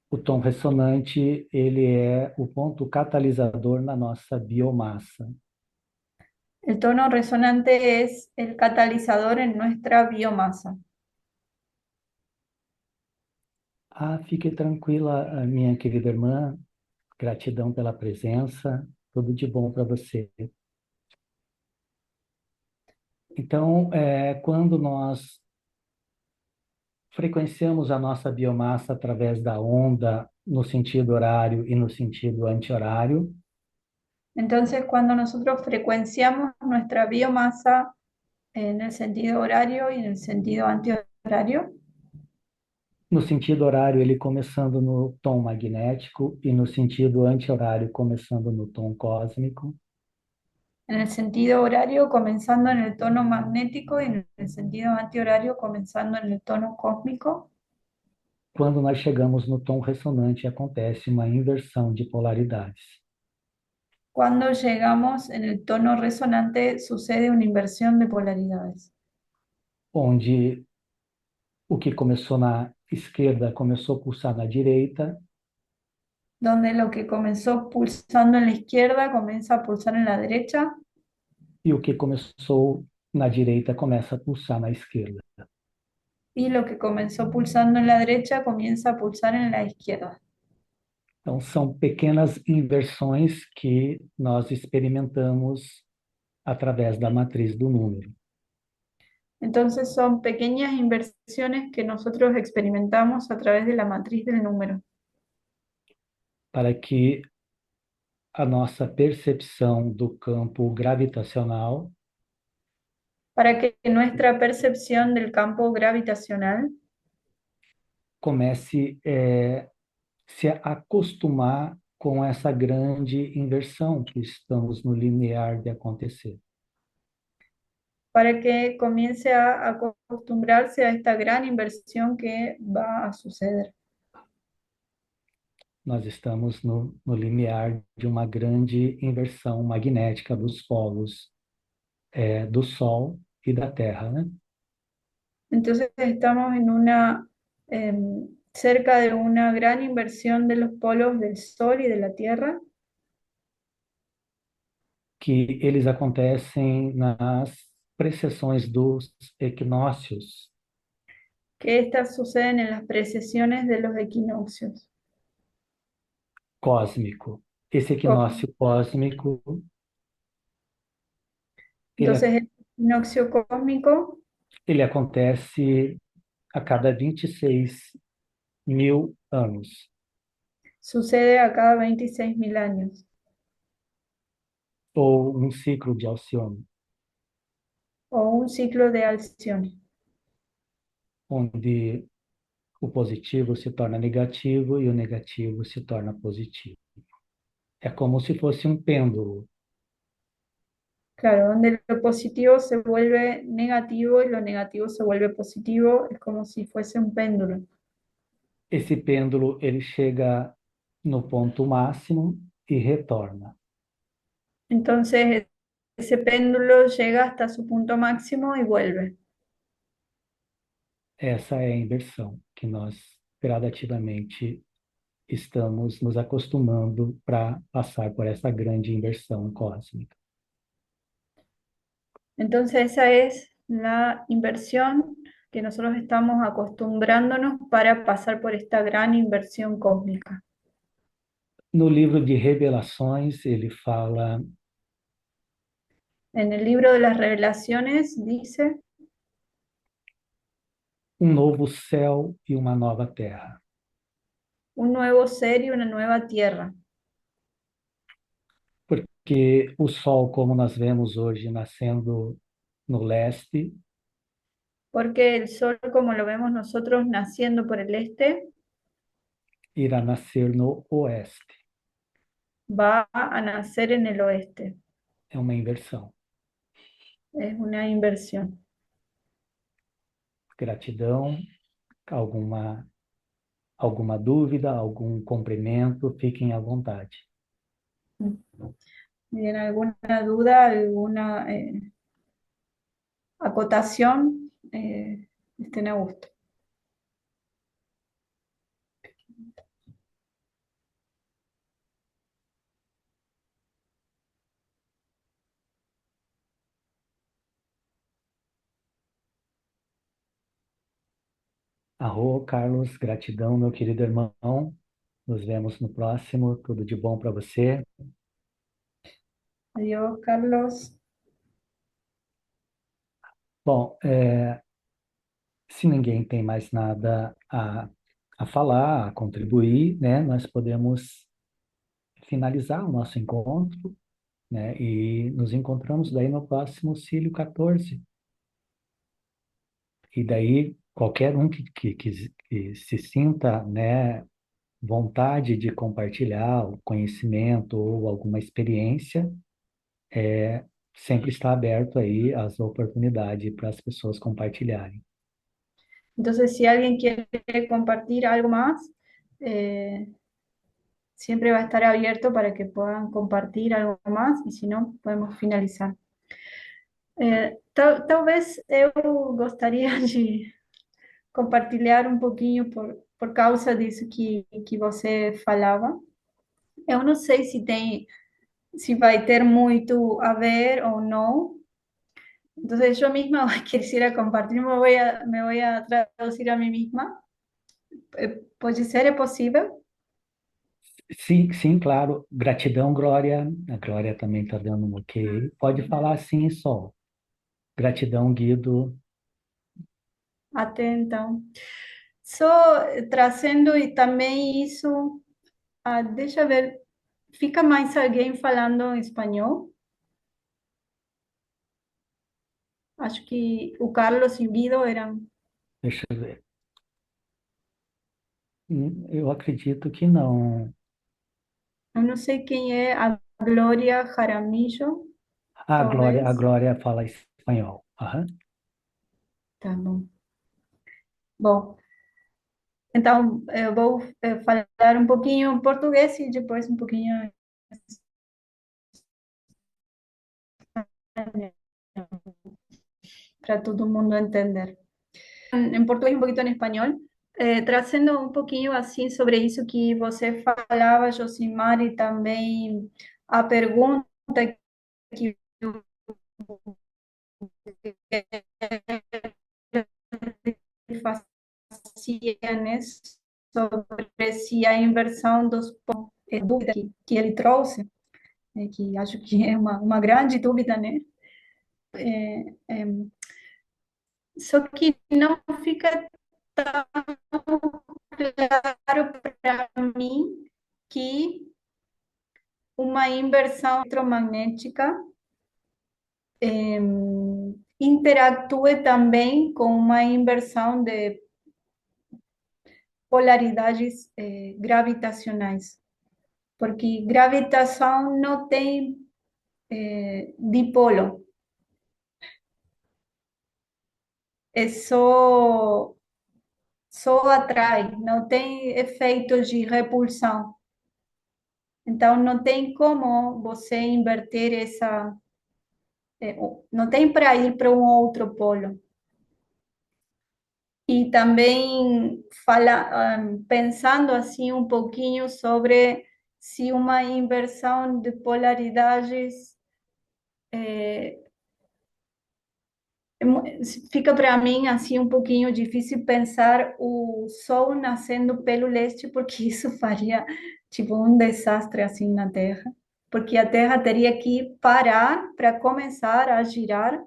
O tom ressonante, ele é o ponto catalisador na nossa biomassa. El tono resonante es el catalizador en nuestra biomasa. Fique tranquila, minha querida irmã. Gratidão pela presença. Tudo de bom para você. Então, quando nós frequenciamos a nossa biomassa através da onda no sentido horário e no sentido anti-horário, Entonces, cuando nosotros frecuenciamos nuestra biomasa en el sentido horario y en el sentido antihorario, no sentido horário ele começando no tom magnético e no sentido anti-horário começando no tom cósmico, En el sentido horario comenzando en el tono magnético y en el sentido antihorario comenzando en el tono cósmico. Quando nós chegamos no tom ressonante, acontece uma inversão de polaridades. Cuando llegamos en el tono resonante sucede una inversión de polaridades, Onde o que começou na esquerda começou a pulsar na direita, donde lo que comenzó pulsando en la izquierda comienza a pulsar en la derecha e o que começou na direita começa a pulsar na esquerda. y lo que comenzó pulsando en la derecha comienza a pulsar en la izquierda. Então, são pequenas inversões que nós experimentamos através da matriz do número. Entonces son pequeñas inversiones que nosotros experimentamos a través de la matriz del número, Para que a nossa percepção do campo gravitacional para que nuestra percepción del campo gravitacional comece se acostumar com essa grande inversão que estamos no limiar de acontecer. para que comience a acostumbrarse a esta gran inversión que va a suceder. Nós estamos no limiar de uma grande inversão magnética dos polos do Sol e da Terra, né? Entonces estamos en cerca de una gran inversión de los polos del Sol y de la Tierra, Que eles acontecem nas precessões dos equinócios, que estas suceden en las precesiones de los equinoccios. cósmico. Esse equinócio cósmico, Entonces el equinoccio cósmico ele acontece a cada 26.000 anos. sucede a cada 26.000 años, Ou um ciclo de Alcione, o un ciclo de Alcione, onde o positivo se torna negativo e o negativo se torna positivo. É como se fosse um pêndulo. claro, donde lo positivo se vuelve negativo y lo negativo se vuelve positivo, es como si fuese un péndulo. Esse pêndulo ele chega no ponto máximo e retorna. Entonces ese péndulo llega hasta su punto máximo y vuelve. Essa é a inversão que nós gradativamente estamos nos acostumando para passar por essa grande inversão cósmica. Entonces esa es la inversión que nosotros estamos acostumbrándonos para pasar por esta gran inversión cósmica. No livro de Revelações, ele fala En el libro de las revelaciones dice novo céu e uma nova terra. un nuevo ser y una nueva tierra, Porque o Sol, como nós vemos hoje nascendo no leste, porque el sol, como lo vemos nosotros naciendo por el este, irá nascer no oeste. va a nacer en el oeste. É uma inversão. Es una inversión. Gratidão, alguma dúvida, algum comprimento, fiquem à vontade. ¿Tienen alguna duda, alguna acotación? Estén a gusto. Arro, Carlos, gratidão, meu querido irmão. Nos vemos no próximo. Tudo de bom para você. Adiós, Carlos. Bom, se ninguém tem mais nada a falar, a contribuir, né, nós podemos finalizar o nosso encontro, né, e nos encontramos daí no próximo Cílio 14. E daí, qualquer um que se sinta, né, vontade de compartilhar o conhecimento ou alguma experiência, sempre está aberto aí as oportunidades para as pessoas compartilharem. Entonces, si alguien quiere compartir algo más, eh, siempre va a estar abierto para que puedan compartir algo más y si no, podemos finalizar. Talvez eu gostaria de compartilhar um pouquinho por causa disso que você falava. Eu não sei se vai ter muito a ver ou não. Entonces yo misma quisiera compartir, me voy a traducir a mí misma. ¿Puede ser? ¿Es posible? Sim, sim, claro. Gratidão, Glória. A Glória também está dando um ok. Pode falar sim, Sol. Gratidão, Guido. Até então. Só trazendo e também isso, deixa eu ver, fica mais alguém falando em espanhol? Acho que o Carlos e o Guido eram. Deixa eu ver. Eu acredito que não. Eu não sei quem é a Glória Jaramillo, A talvez. Glória fala espanhol. Aham. Tá bom. Bom, então eu vou falar um pouquinho em português e depois um pouquinho em espanhol, para todo mundo entender. Em português, um pouquinho em espanhol. Trazendo um pouquinho assim sobre isso que você falava, Josimar, e também a pergunta que fazia, né, sobre se a inversão dos pontos, dúvida que ele trouxe, que acho que é uma grande dúvida, né? Só que não fica tão claro para mim que uma inversão eletromagnética interactue também com uma inversão de polaridades gravitacionais, porque gravitação não tem dipolo, é só atrai, não tem efeito de repulsão. Então, não tem como você inverter essa. Não tem para ir para um outro polo. E também pensando assim um pouquinho sobre se uma inversão de polaridades fica para mim assim um pouquinho difícil pensar o Sol nascendo pelo leste, porque isso faria tipo um desastre assim na Terra, porque a Terra teria que parar para começar a girar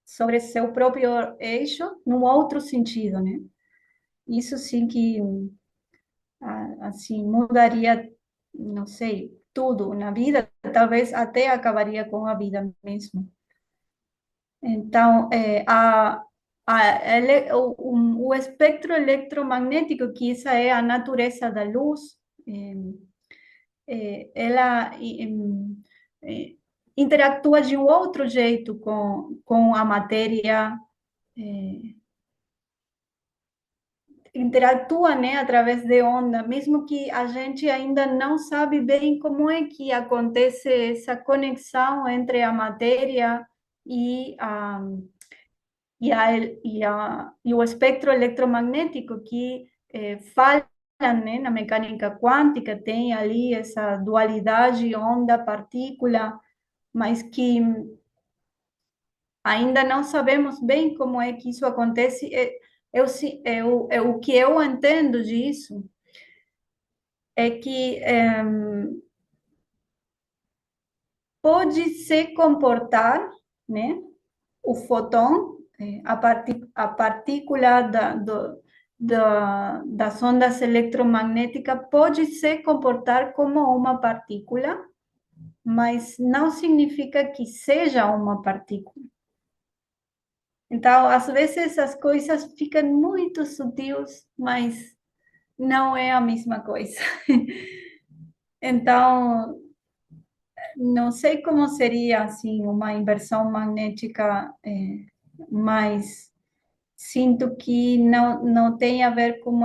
sobre seu próprio eixo num outro sentido, né? Isso sim que assim mudaria, não sei, tudo na vida, talvez até acabaria com a vida mesmo. Então, o espectro eletromagnético, que essa é a natureza da luz, ela interatua de um outro jeito com a matéria, interatua, né, através de onda, mesmo que a gente ainda não sabe bem como é que acontece essa conexão entre a matéria e o espectro eletromagnético que fala, né, na mecânica quântica, tem ali essa dualidade onda-partícula, mas que ainda não sabemos bem como é que isso acontece. O que eu entendo disso é que pode se comportar, né, o fóton, a partícula das ondas eletromagnéticas pode se comportar como uma partícula, mas não significa que seja uma partícula. Então, às vezes as coisas ficam muito sutis, mas não é a mesma coisa. Então, não sei como seria assim uma inversão magnética, mas sinto que não tem a ver com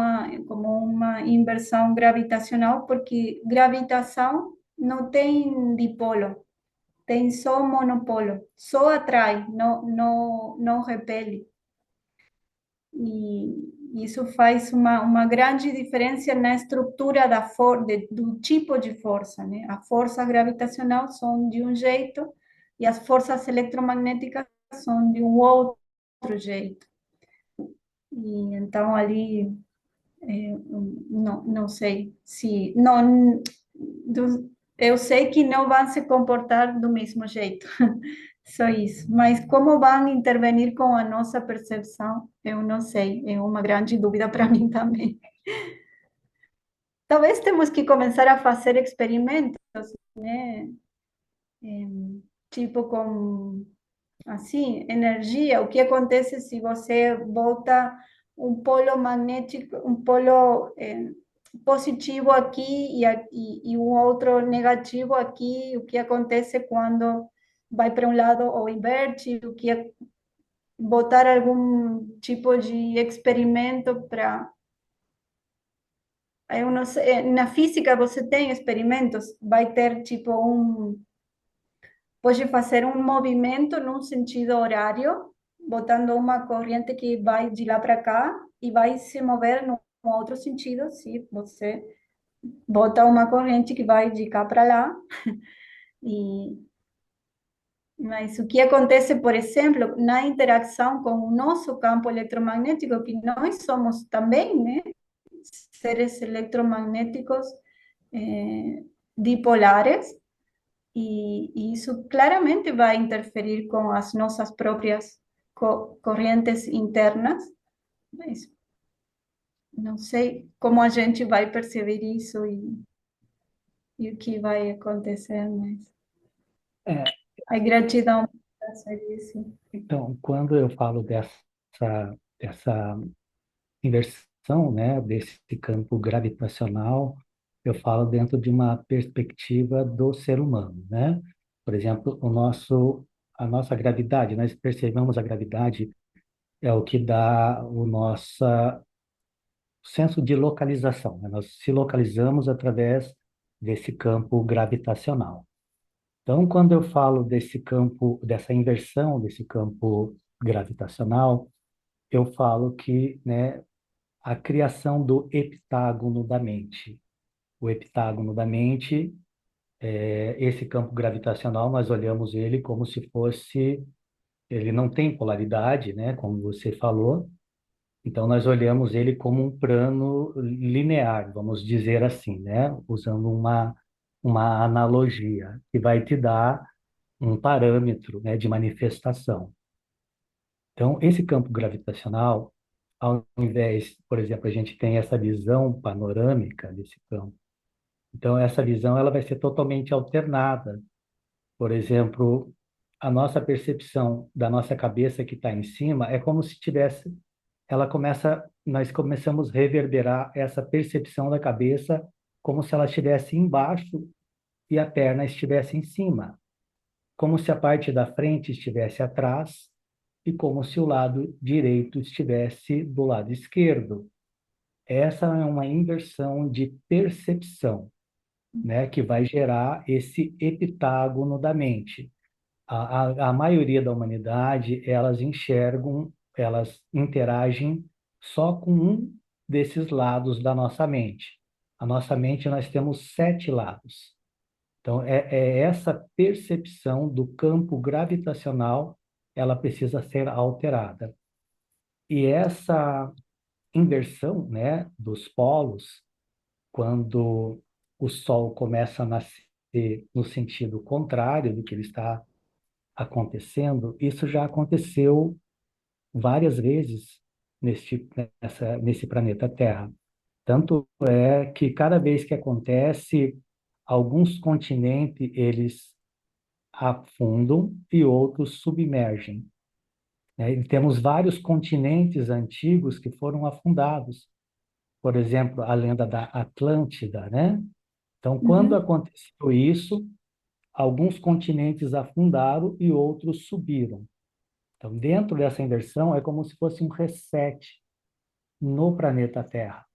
como uma inversão gravitacional, porque gravitação não tem dipolo, tem só monopolo, só atrai, não repele. E isso faz uma grande diferença na estrutura do tipo de força, né? A força gravitacional são de um jeito e as forças eletromagnéticas são de um outro jeito. E então ali não sei se não eu sei que não vão se comportar do mesmo jeito. Só isso. Mas como vão intervenir com a nossa percepção, eu não sei. É uma grande dúvida para mim também. Talvez temos que começar a fazer experimentos, né? Tipo com, assim, energia. O que acontece se você bota um polo magnético, um polo positivo aqui e um outro negativo aqui? O que acontece quando vai para um lado ou inverte? O que é botar algum tipo de experimento para. Eu não sei, na física você tem experimentos, vai ter tipo pode fazer um movimento num sentido horário, botando uma corrente que vai de lá para cá e vai se mover num outro sentido, se você bota uma corrente que vai de cá para lá. E Mas o que acontece, por exemplo, na interação com o nosso campo eletromagnético, que nós somos também, né, seres eletromagnéticos dipolares, e isso claramente vai interferir com as nossas próprias correntes internas, mas não sei como a gente vai perceber isso e o que vai acontecer, mas É, a gratidão por fazer isso. então, quando eu falo dessa inversão, né, desse campo gravitacional, eu falo dentro de uma perspectiva do ser humano, né? Por exemplo, a nossa gravidade, nós percebemos a gravidade é o que dá o nosso senso de localização, né? Nós se localizamos através desse campo gravitacional. Então, quando eu falo desse campo, dessa inversão desse campo gravitacional, eu falo que, né, a criação do heptágono da mente. O heptágono da mente, esse campo gravitacional, nós olhamos ele como se fosse, ele não tem polaridade, né, como você falou, então nós olhamos ele como um plano linear, vamos dizer assim, né, usando uma analogia, que vai te dar um parâmetro, né, de manifestação. Então, esse campo gravitacional, ao invés, por exemplo, a gente tem essa visão panorâmica desse campo. Então, essa visão ela vai ser totalmente alternada. Por exemplo, a nossa percepção da nossa cabeça que está em cima é como se tivesse, nós começamos a reverberar essa percepção da cabeça como se ela estivesse embaixo e a perna estivesse em cima, como se a parte da frente estivesse atrás e como se o lado direito estivesse do lado esquerdo. Essa é uma inversão de percepção, né, que vai gerar esse heptágono da mente. A maioria da humanidade, elas interagem só com um desses lados da nossa mente. A nossa mente, nós temos 7 lados. Então, é essa percepção do campo gravitacional, ela precisa ser alterada. E essa inversão, né, dos polos, quando o Sol começa a nascer no sentido contrário do que ele está acontecendo, isso já aconteceu várias vezes nesse planeta Terra. Tanto é que cada vez que acontece, alguns continentes eles afundam e outros submergem, né? E temos vários continentes antigos que foram afundados. Por exemplo, a lenda da Atlântida, né? Então, quando Uhum. aconteceu isso, alguns continentes afundaram e outros subiram. Então, dentro dessa inversão, é como se fosse um reset no planeta Terra.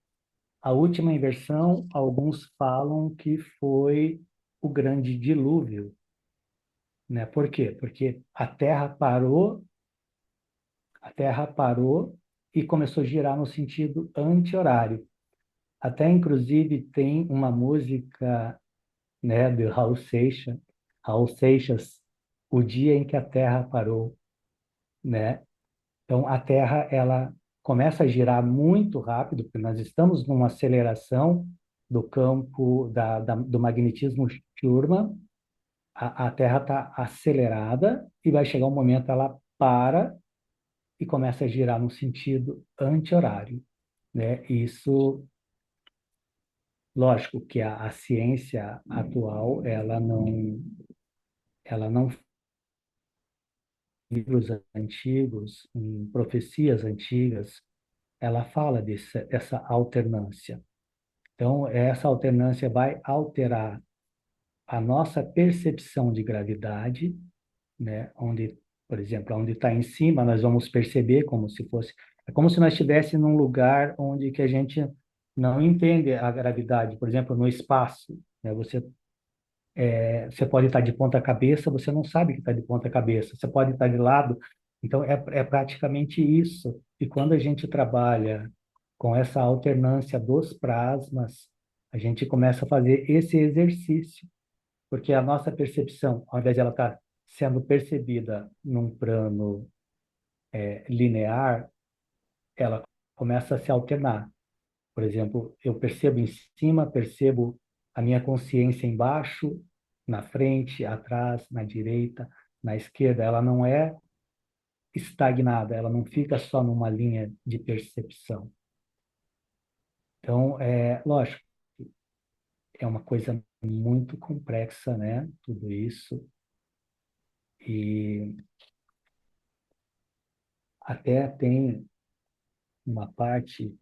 A última inversão, alguns falam que foi o grande dilúvio, né? Por quê? Porque a Terra parou e começou a girar no sentido anti-horário. Até, inclusive, tem uma música, né, de Raul Seixas, O Dia em que a Terra Parou, né? Então, a Terra, ela começa a girar muito rápido, porque nós estamos numa aceleração do campo do magnetismo Schumann. A Terra está acelerada e vai chegar um momento ela para e começa a girar no sentido anti-horário, né? Isso, lógico que a ciência atual, ela não livros antigos, em profecias antigas, ela fala dessa alternância. Então, essa alternância vai alterar a nossa percepção de gravidade, né? Onde, por exemplo, onde está em cima, nós vamos perceber como se fosse, é como se nós estivéssemos num lugar onde que a gente não entende a gravidade, por exemplo, no espaço, né? Você pode estar de ponta cabeça, você não sabe que está de ponta cabeça. Você pode estar de lado. Então, é praticamente isso. E quando a gente trabalha com essa alternância dos plasmas, a gente começa a fazer esse exercício, porque a nossa percepção, ao invés de ela estar sendo percebida num plano linear, ela começa a se alternar. Por exemplo, eu percebo em cima, percebo a minha consciência embaixo, na frente, atrás, na direita, na esquerda. Ela não é estagnada, ela não fica só numa linha de percepção. Então, lógico, é uma coisa muito complexa, né? Tudo isso. E até tem uma parte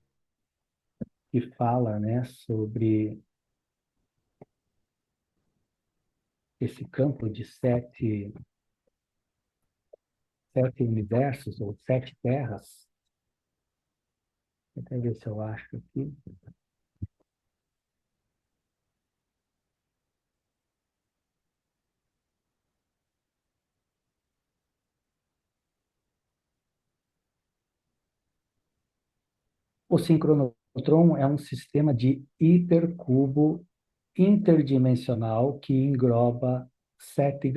que fala, né, sobre esse campo de sete universos ou sete terras. Deixa eu ver se eu acho aqui. O sincronotron é um sistema de hipercubo interdimensional que engloba sete,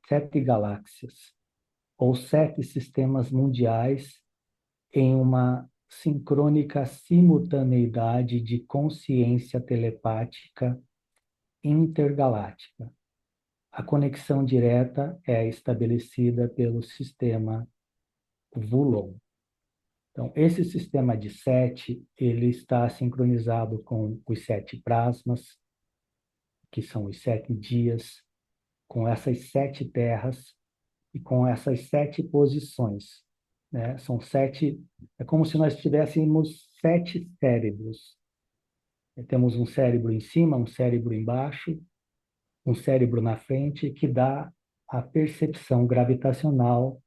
sete galáxias, ou sete sistemas mundiais em uma sincrônica simultaneidade de consciência telepática intergaláctica. A conexão direta é estabelecida pelo sistema Vulon. Então, esse sistema de sete, ele está sincronizado com os sete plasmas, que são os 7 dias, com essas 7 terras e com essas 7 posições, né? São 7, é como se nós tivéssemos 7 cérebros. Temos um cérebro em cima, um cérebro embaixo, um cérebro na frente, que dá a percepção gravitacional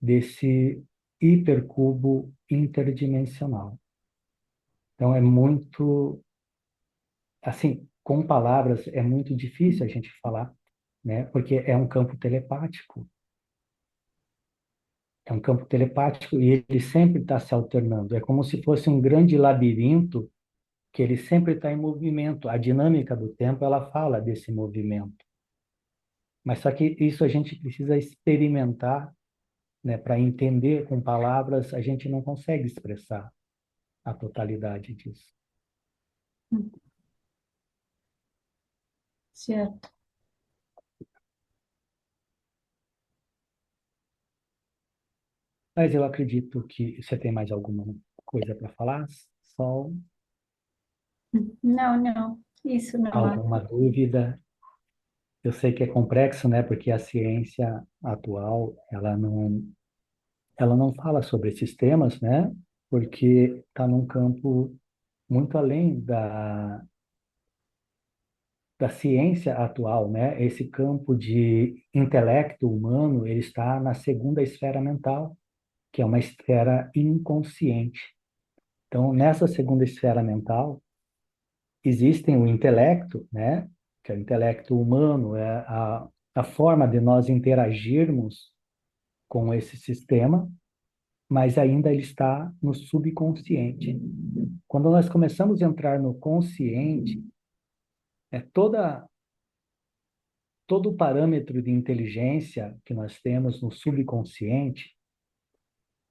desse hipercubo interdimensional. Então, é muito, assim, com palavras, é muito difícil a gente falar, né? Porque é um campo telepático. É um campo telepático e ele sempre está se alternando. É como se fosse um grande labirinto que ele sempre está em movimento. A dinâmica do tempo, ela fala desse movimento. Mas só que isso a gente precisa experimentar, né? Para entender com palavras, a gente não consegue expressar a totalidade disso. Cierto. Mas eu acredito que você tem mais alguma coisa para falar? Só Não, não, isso nomás. alguma dúvida? Eu sei que é complexo, né? Porque a ciência atual, ela não fala sobre esses temas, né? Porque está num campo muito além da ciência atual, né? Esse campo de intelecto humano, ele está na segunda esfera mental, que é uma esfera inconsciente. Então, nessa segunda esfera mental, existem o intelecto, né? Que é o intelecto humano, é a forma de nós interagirmos com esse sistema, mas ainda ele está no subconsciente. Quando nós começamos a entrar no consciente, é todo o parâmetro de inteligência que nós temos no subconsciente,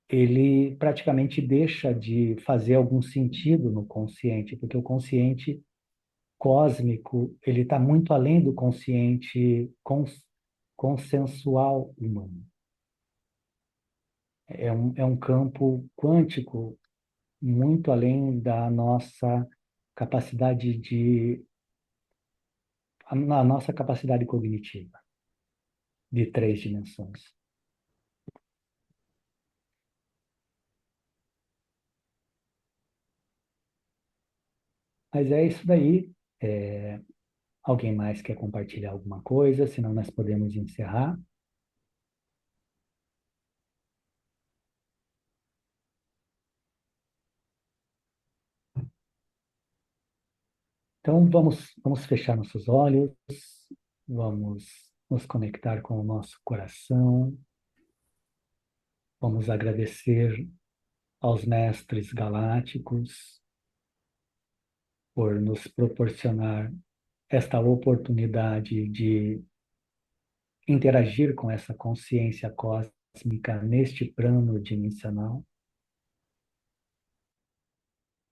ele praticamente deixa de fazer algum sentido no consciente, porque o consciente cósmico, ele está muito além do consciente consensual humano. É um campo quântico muito além da nossa capacidade a nossa capacidade cognitiva de 3 dimensões. Mas é isso daí. Alguém mais quer compartilhar alguma coisa? Senão nós podemos encerrar. Então vamos fechar nossos olhos, vamos nos conectar com o nosso coração, vamos agradecer aos mestres galácticos por nos proporcionar esta oportunidade de interagir com essa consciência cósmica neste plano dimensional.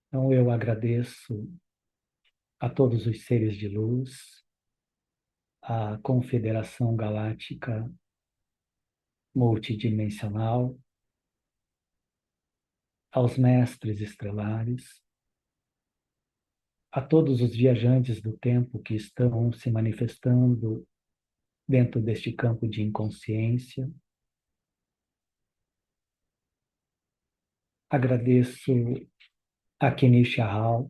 Então eu agradeço a todos os seres de luz, à Confederação Galáctica Multidimensional, aos mestres estelares, a todos os viajantes do tempo que estão se manifestando dentro deste campo de inconsciência. Agradeço a Kenichi Hall,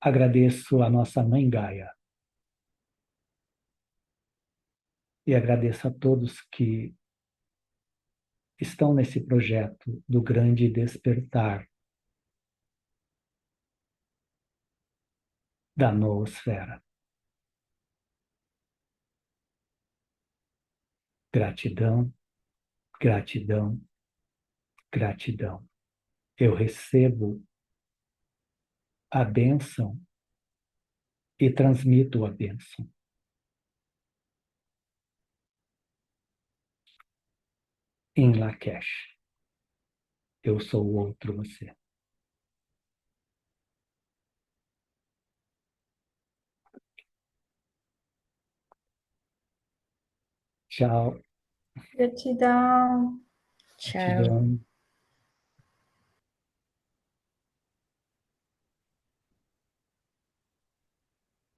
agradeço a nossa mãe Gaia e agradeço a todos que estão nesse projeto do grande despertar da noosfera. Gratidão, gratidão, gratidão. Eu recebo a bênção e transmito a bênção. Em Lakesh. Eu sou o outro você. Tchau. Gratidão. Tchau. Gratidão.